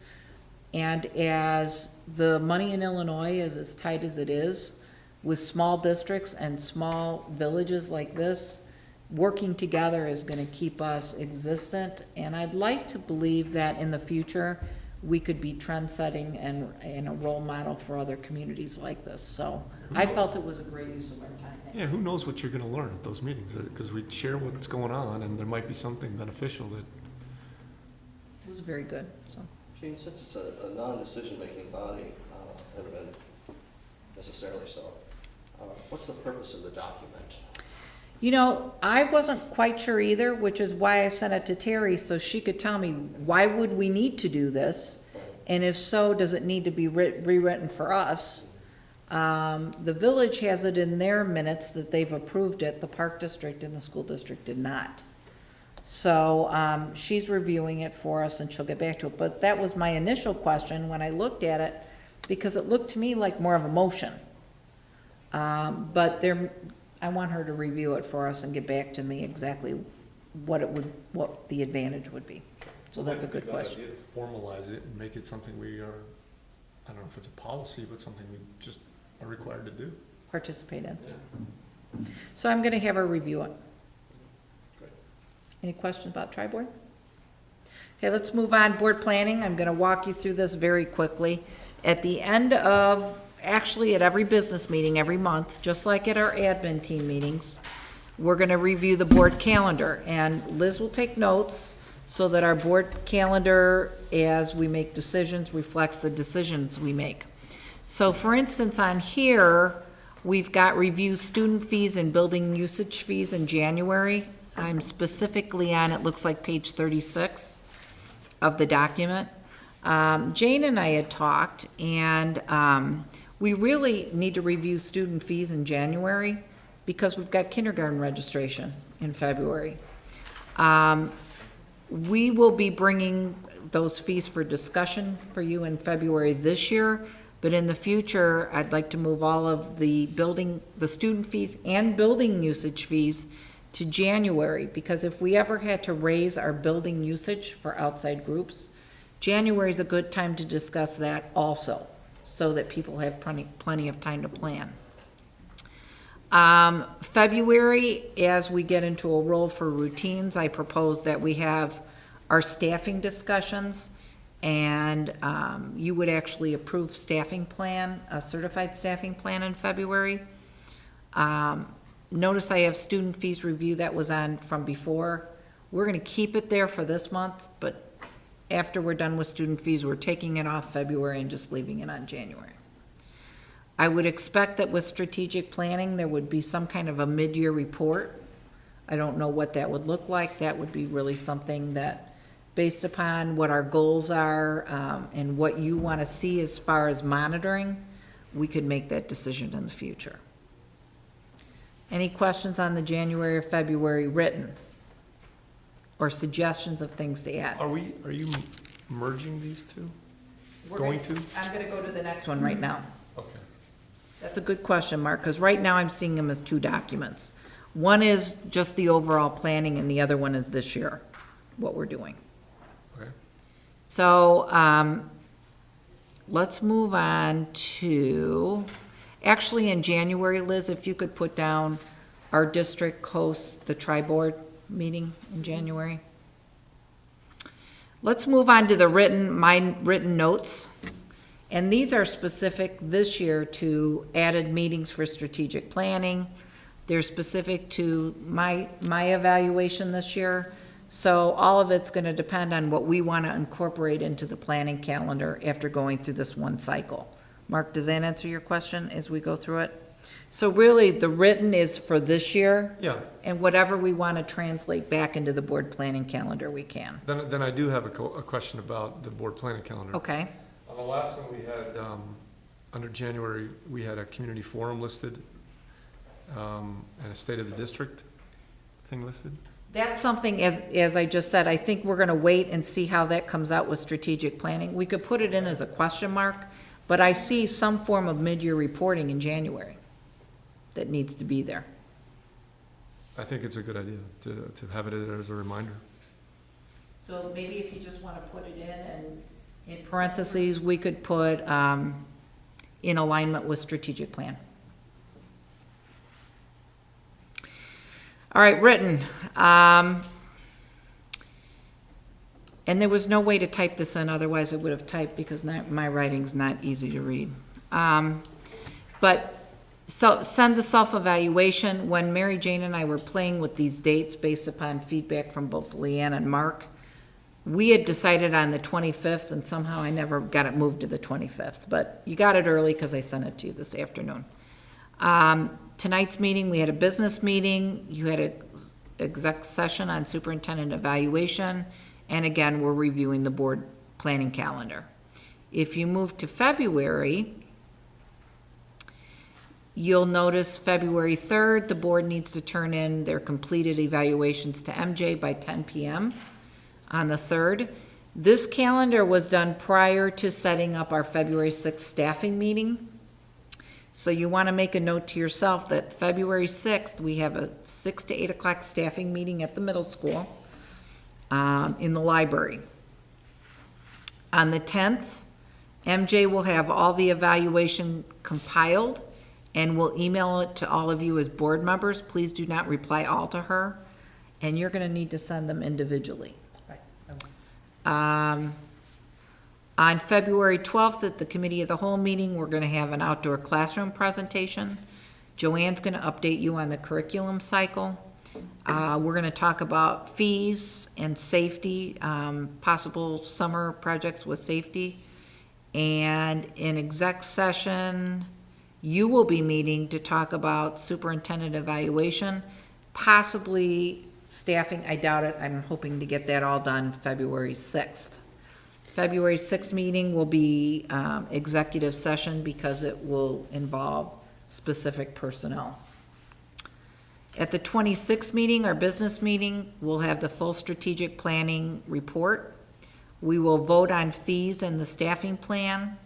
And as the money in Illinois is as tight as it is, with small districts and small villages like this, working together is going to keep us existent. And I'd like to believe that in the future, we could be trend-setting and a role model for other communities like this. So I felt it was a great use of our time. Yeah, who knows what you're gonna learn at those meetings, because we share what's going on, and there might be something beneficial that, It was very good, so, Gene, since it's a non-decision-making body, and necessarily so, what's the purpose of the document? You know, I wasn't quite sure either, which is why I sent it to Terry, so she could tell me, why would we need to do this? And if so, does it need to be rewritten for us? The village has it in their minutes that they've approved it, the park district and the school district did not. So, she's reviewing it for us and she'll get back to it, but that was my initial question when I looked at it, because it looked to me like more of a motion. But I want her to review it for us and get back to me exactly what the advantage would be. So that's a good question. Idea to formalize it and make it something we are, I don't know if it's a policy, but something we just are required to do. Participate in. So I'm gonna have her review it. Any questions about tri-board? Okay, let's move on. Board planning, I'm gonna walk you through this very quickly. At the end of, actually at every business meeting every month, just like at our admin team meetings, we're gonna review the board calendar, and Liz will take notes so that our board calendar, as we make decisions, reflects the decisions we make. So for instance, on here, we've got review student fees and building usage fees in January. I'm specifically on, it looks like page 36 of the document. Jane and I had talked, and we really need to review student fees in January because we've got kindergarten registration in February. We will be bringing those fees for discussion for you in February this year, but in the future, I'd like to move all of the student fees and building usage fees to January, because if we ever had to raise our building usage for outside groups, January is a good time to discuss that also, so that people have plenty of time to plan. February, as we get into a role for routines, I propose that we have our staffing discussions, and you would actually approve staffing plan, a certified staffing plan in February. Notice I have student fees review, that was on from before. We're gonna keep it there for this month, but after we're done with student fees, we're taking it off February and just leaving it on January. I would expect that with strategic planning, there would be some kind of a mid-year report. I don't know what that would look like. That would be really something that, based upon what our goals are, and what you want to see as far as monitoring, we could make that decision in the future. Any questions on the January or February written? Or suggestions of things to add? Are you merging these two? I'm Going gonna go to the next one right now. Okay. That's a good question, Mark, because right now I'm seeing them as two documents. One is just the overall planning, and the other one is this year, what we're doing. Okay. So, let's move on to, actually in January, Liz, if you could put down our district hosts the tri-board meeting in January. Let's move on to my written notes. And these are specific this year to added meetings for strategic planning. They're specific to my evaluation this year. So all of it's gonna depend on what we wanna incorporate into the planning calendar after going through this one cycle. Mark, does that answer your question as we go through it? So really, the written is for this year. Yeah. And whatever we wanna translate back into the board planning calendar, we can. Then I do have a question about the board planning calendar. Okay, On the last one, we had, under January, we had a community forum listed, and a state of the district thing listed. that's something, as I just said, I think we're gonna wait and see how that comes out with strategic planning. We could put it in as a question mark, but I see some form of mid-year reporting in January that needs to be there. I think it's a good idea to have it as a reminder. So maybe if you just wanna put it in, and in parentheses, we could put, in alignment with strategic plan. All right, written. And there was no way to type this in, otherwise I would have typed, because my writing's not easy to read. But, so, send the self-evaluation. When Mary Jane and I were playing with these dates based upon feedback from both Leanne and Mark, We had decided on the 25th, and somehow I never got it moved to the 25th, but you got it early because I sent it to you this afternoon. Tonight's meeting, we had a business meeting, you had an exec session on superintendent evaluation, and again, we're reviewing the board planning calendar. If you move to February, you'll notice February 3rd, the board needs to turn in their completed evaluations to MJ by 10 p.m. on the 3rd. This calendar was done prior to setting up our February 6th staffing meeting. So you want to make a note to yourself that February 6th, we have a 6 to 8 o'clock staffing meeting at the middle school in the library. On the 10th, MJ will have all the evaluation compiled and we'll email it to all of you as board members. Please do not reply all to her, and you're going to need to send them individually. On February 12th, at the Committee of the Whole meeting, we're going to have an outdoor classroom presentation. Joanne's going to update you on the curriculum cycle. We're going to talk about fees and safety, possible summer projects with safety. And in exec session, you will be meeting to talk about superintendent evaluation, possibly staffing. I doubt it. I'm hoping to get that all done February 6th. February 6th meeting will be executive session because it will involve specific personnel. At the 26th meeting, our business meeting, we'll have the full strategic planning report. We will vote on fees and the staffing plan.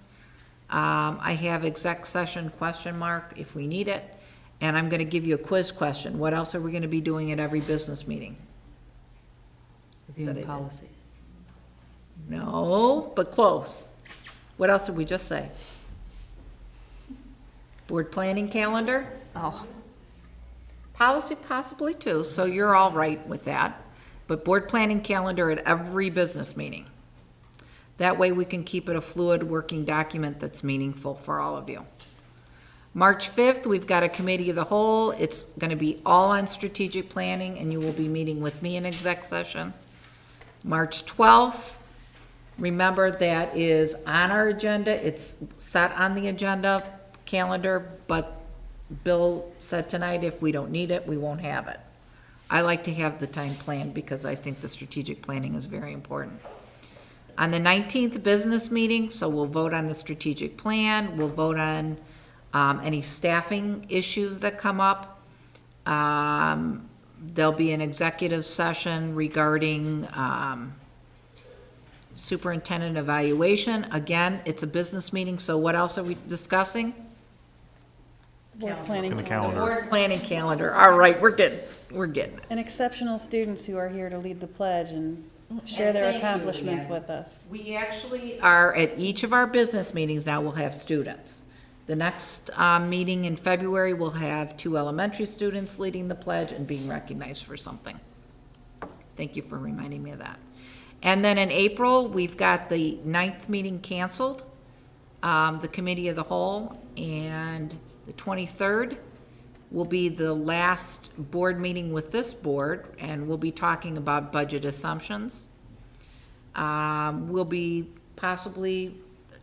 I have exec session question mark if we need it, and I'm gonna give you a quiz question. What else are we gonna be doing at every business meeting? Reviewing policy. No, but close. What else did we just say? Board planning calendar? Oh, Policy possibly too, so you're all right with that. But board planning calendar at every business meeting. That way we can keep it a fluid working document that's meaningful for all of you. March 5th, we've got a committee of the whole. It's gonna be all on strategic planning, and you will be meeting with me in exec session. March 12th, remember that is on our agenda. It's set on the agenda calendar, but Bill said tonight if we don't need it, we won't have it. I like to have the time planned because I think the strategic planning is very important. On the 19th business meeting, so we'll vote on the strategic plan, we'll vote on any staffing issues that come up. There'll be an executive session regarding superintendent evaluation. Again, it's a business meeting, so what else are we discussing? Board planning. Board planning calendar. All right, we're good. We're good. And exceptional students who are here to lead the pledge and share their Thank you, accomplishments Leanne. with us. We actually are, at each of our business meetings now, we'll have students. The next meeting in February, we'll have 2 elementary students leading the pledge and being recognized for something. Thank you for reminding me of that. And then in April, we've got the 9th meeting canceled, the Committee of the Whole, and the 23rd will be the last board meeting with this board, and we'll be talking about budget assumptions. We'll be possibly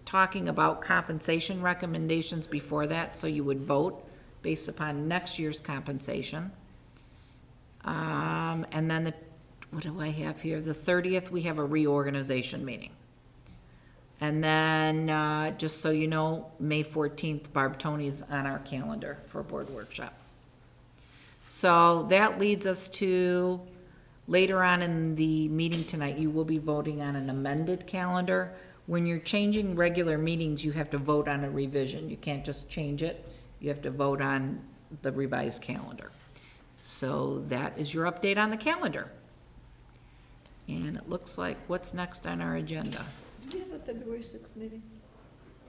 talking about compensation recommendations before that, so you would vote based upon next year's compensation. And then what do I have here? The 30th, we have a reorganization meeting. And then, just so you know, May 14th, Barb Tony's on our calendar for a board workshop. So that leads us to, later on in the meeting tonight, you will be voting on an amended calendar. When you're changing regular meetings, you have to vote on a revision. You can't just change it. You have to vote on the revised calendar. So that is your update on the calendar. And it looks like, what's next on our agenda? Do we have a February 6th meeting?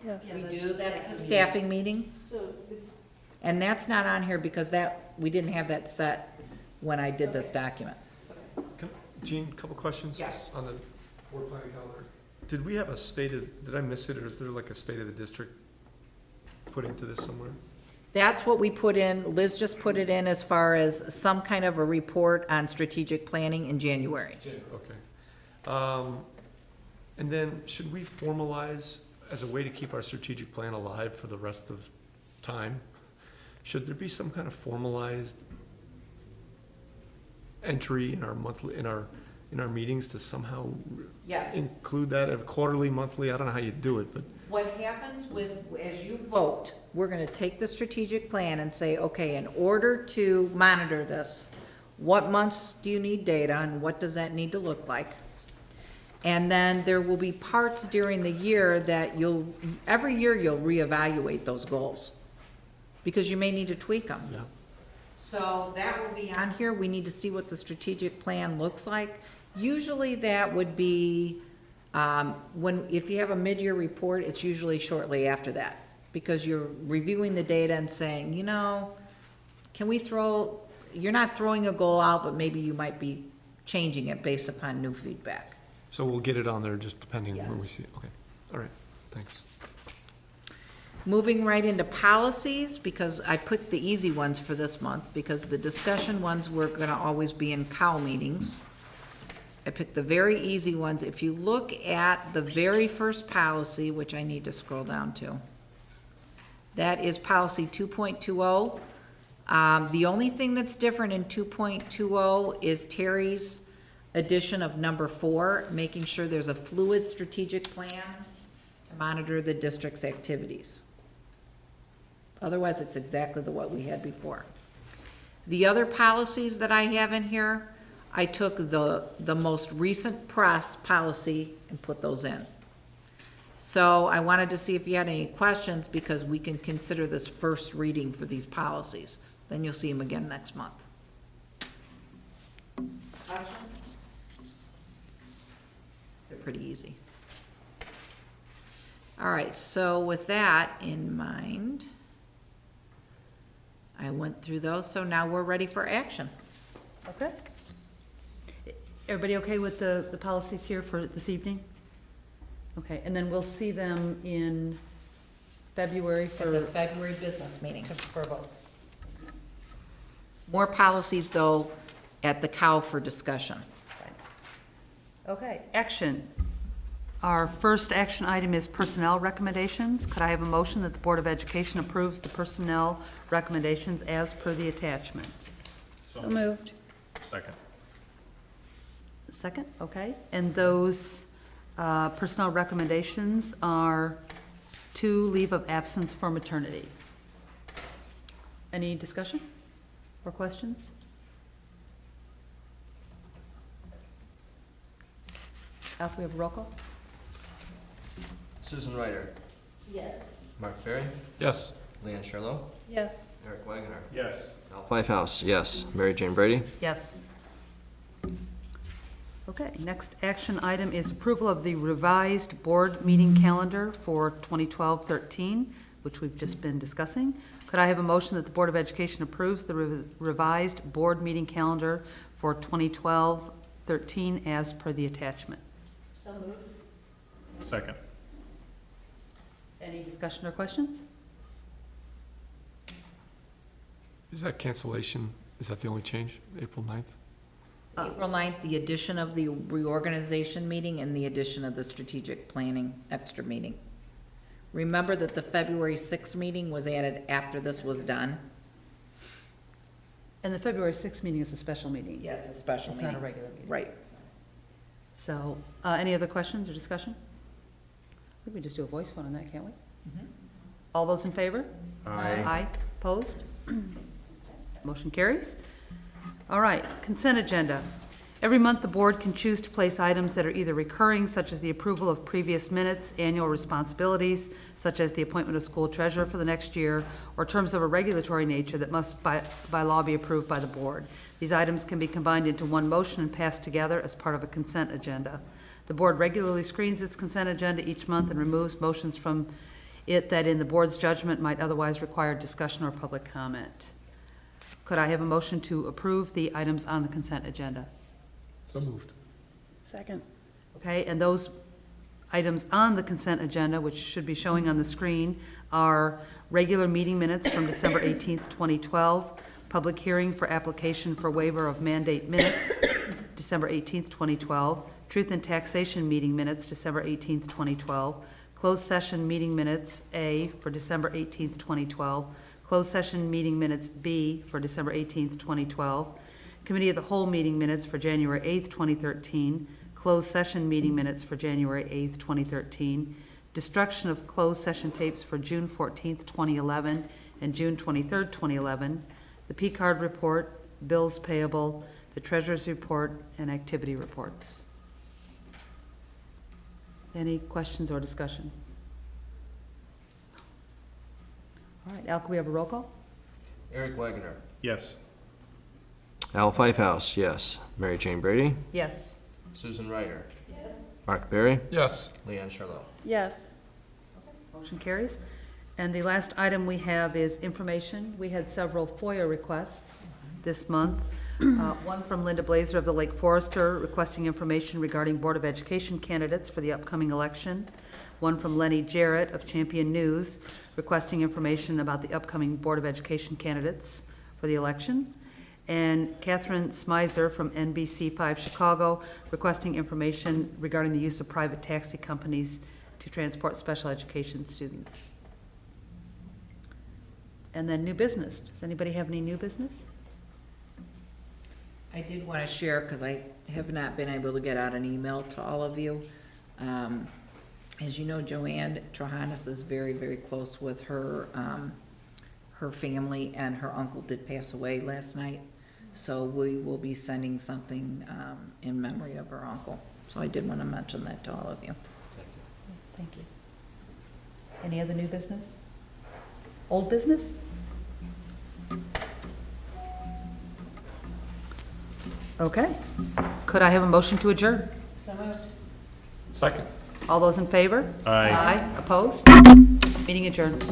Yes. We do, that's the staffing meeting. So it's, And that's not on here because we didn't have that set when I did this document. Jean, a couple questions? Yes. On the board planning calendar. Did we have did I miss it, or is there like a state of the district put into this somewhere? That's what we put in, Liz just put it in as far as some kind of a report on strategic planning in January. Okay. And then, should we formalize, as a way to keep our strategic plan alive for the rest of time, should there be some kind of formalized entry in our monthly, in our meetings to somehow Yes. include that, quarterly, monthly, I don't know how you do it, but What happens with, as you vote, we're gonna take the strategic plan and say, okay, in order to monitor this, what months do you need data and what does that need to look like? And then there will be parts during the year that every year you'll reevaluate those goals, because you may need to tweak them. yeah. So that will be on here, we need to see what the strategic plan looks like. Usually that would be, if you have a mid-year report, it's usually shortly after that, because you're reviewing the data and saying, you're not throwing a goal out, but maybe you might be changing it based upon new feedback. So we'll get it on there just depending on when we Yes. see it, okay, all right, thanks. Moving right into policies, because I picked the easy ones for this month, because the discussion ones were gonna always be in COW meetings. I picked the very easy ones. If you look at the very first policy, which I need to scroll down to, that is policy 2.20. The only thing that's different in 2.20 is Terry's addition of number 4, making sure there's a fluid strategic plan to monitor the district's activities. Otherwise, it's exactly what we had before. The other policies that I have in here, I took the most recent press policy and put those in. So I wanted to see if you had any questions, because we can consider this first reading for these policies. Then you'll see them again next month. Questions? They're pretty easy. All right, so with that in mind, I went through those, so now we're ready for action. Okay. Everybody okay with the policies here for this evening? Okay, and then we'll see them in February For the for, February business meeting. for a vote. More policies, though, at the COW for discussion. Okay, action. Our first action item is personnel recommendations. Could I have a motion that the Board of Education approves the personnel recommendations as per the attachment? So moved. Second. Second, okay. And those personnel recommendations are 2, leave of absence for maternity. Any discussion or questions? Alf, we have a roll call? Susan Ryder, Yes. Mark Berry, Yes. Leanne Sherlow, Yes. Eric Wagoner, Yes. Al Whitehouse, yes. Mary Jane Brady, Yes. Okay, next action item is approval of the revised board meeting calendar for 2012-13, which we've just been discussing. Could I have a motion that the Board of Education approves the revised board meeting calendar for 2012-13 as per the attachment? So moved. Second. Any discussion or questions? Is that cancellation, is that the only change, April 9th? April 9th, the addition of the reorganization meeting and the addition of the strategic planning extra meeting. Remember that the February 6th meeting was added after this was done? And the February 6th meeting is a special meeting. Yeah, it's a special It's meeting. not a regular meeting. Right. So, any other questions or discussion? I think we just do a voice vote on that, can't we? All those in favor? Aye. Opposed? Motion carries. All right, consent agenda. Every month, the board can choose to place items that are either recurring, such as the approval of previous minutes, annual responsibilities, such as the appointment of school treasurer for the next year, or terms of a regulatory nature that must by law be approved by the board. These items can be combined into one motion and passed together as part of a consent agenda. The board regularly screens its consent agenda each month and removes motions from it that in the board's judgment might otherwise require discussion or public comment. Could I have a motion to approve the items on the consent agenda? So moved. Second. Okay, and those items on the consent agenda, which should be showing on the screen, are regular meeting minutes from December 18th, 2012, public hearing for application for waiver of mandate minutes, December 18th, 2012, Truth and Taxation meeting minutes, December 18th, 2012. Closed session meeting minutes, A, for December 18th, 2012. Closed session meeting minutes, B, for December 18th, 2012. Committee of the Whole meeting minutes for January 8th, 2013. Closed session meeting minutes for January 8th, 2013. Destruction of closed session tapes for June 14th, 2011 and June 23rd, 2011. The P-card report, bills payable, the treasurer's report, and activity reports. Any questions or discussion? All right, Al, can we have a roll call? Eric Wagoner. Yes. Al Pfeifhouse, yes. Mary Jane Brady. Yes. Susan Ryder. Yes. Mark Berry. Yes. Leanne Charlotte. Yes. Motion carries. And the last item we have is information. We had several FOIA requests this month. One from Linda Blazer of the Lake Forester requesting information regarding Board of Education candidates for the upcoming election. One from Lenny Jarrett of Champion News requesting information about the upcoming Board of Education candidates for the election. And Catherine Smizer from NBC5 Chicago requesting information regarding the use of private taxi companies to transport special education students. And then new business. Does anybody have any new business? I did want to share, because I have not been able to get out an email to all of you. As you know, Joanne Trohanis is very, very close with her, her family, and her uncle did pass away last night. So we will be sending something in memory of her uncle. So I did want to mention that to all of you. Thank you. Any other new business? Old business? Okay. Could I have a motion to adjourn? Second. All those in favor? Aye. Opposed? Meeting adjourned.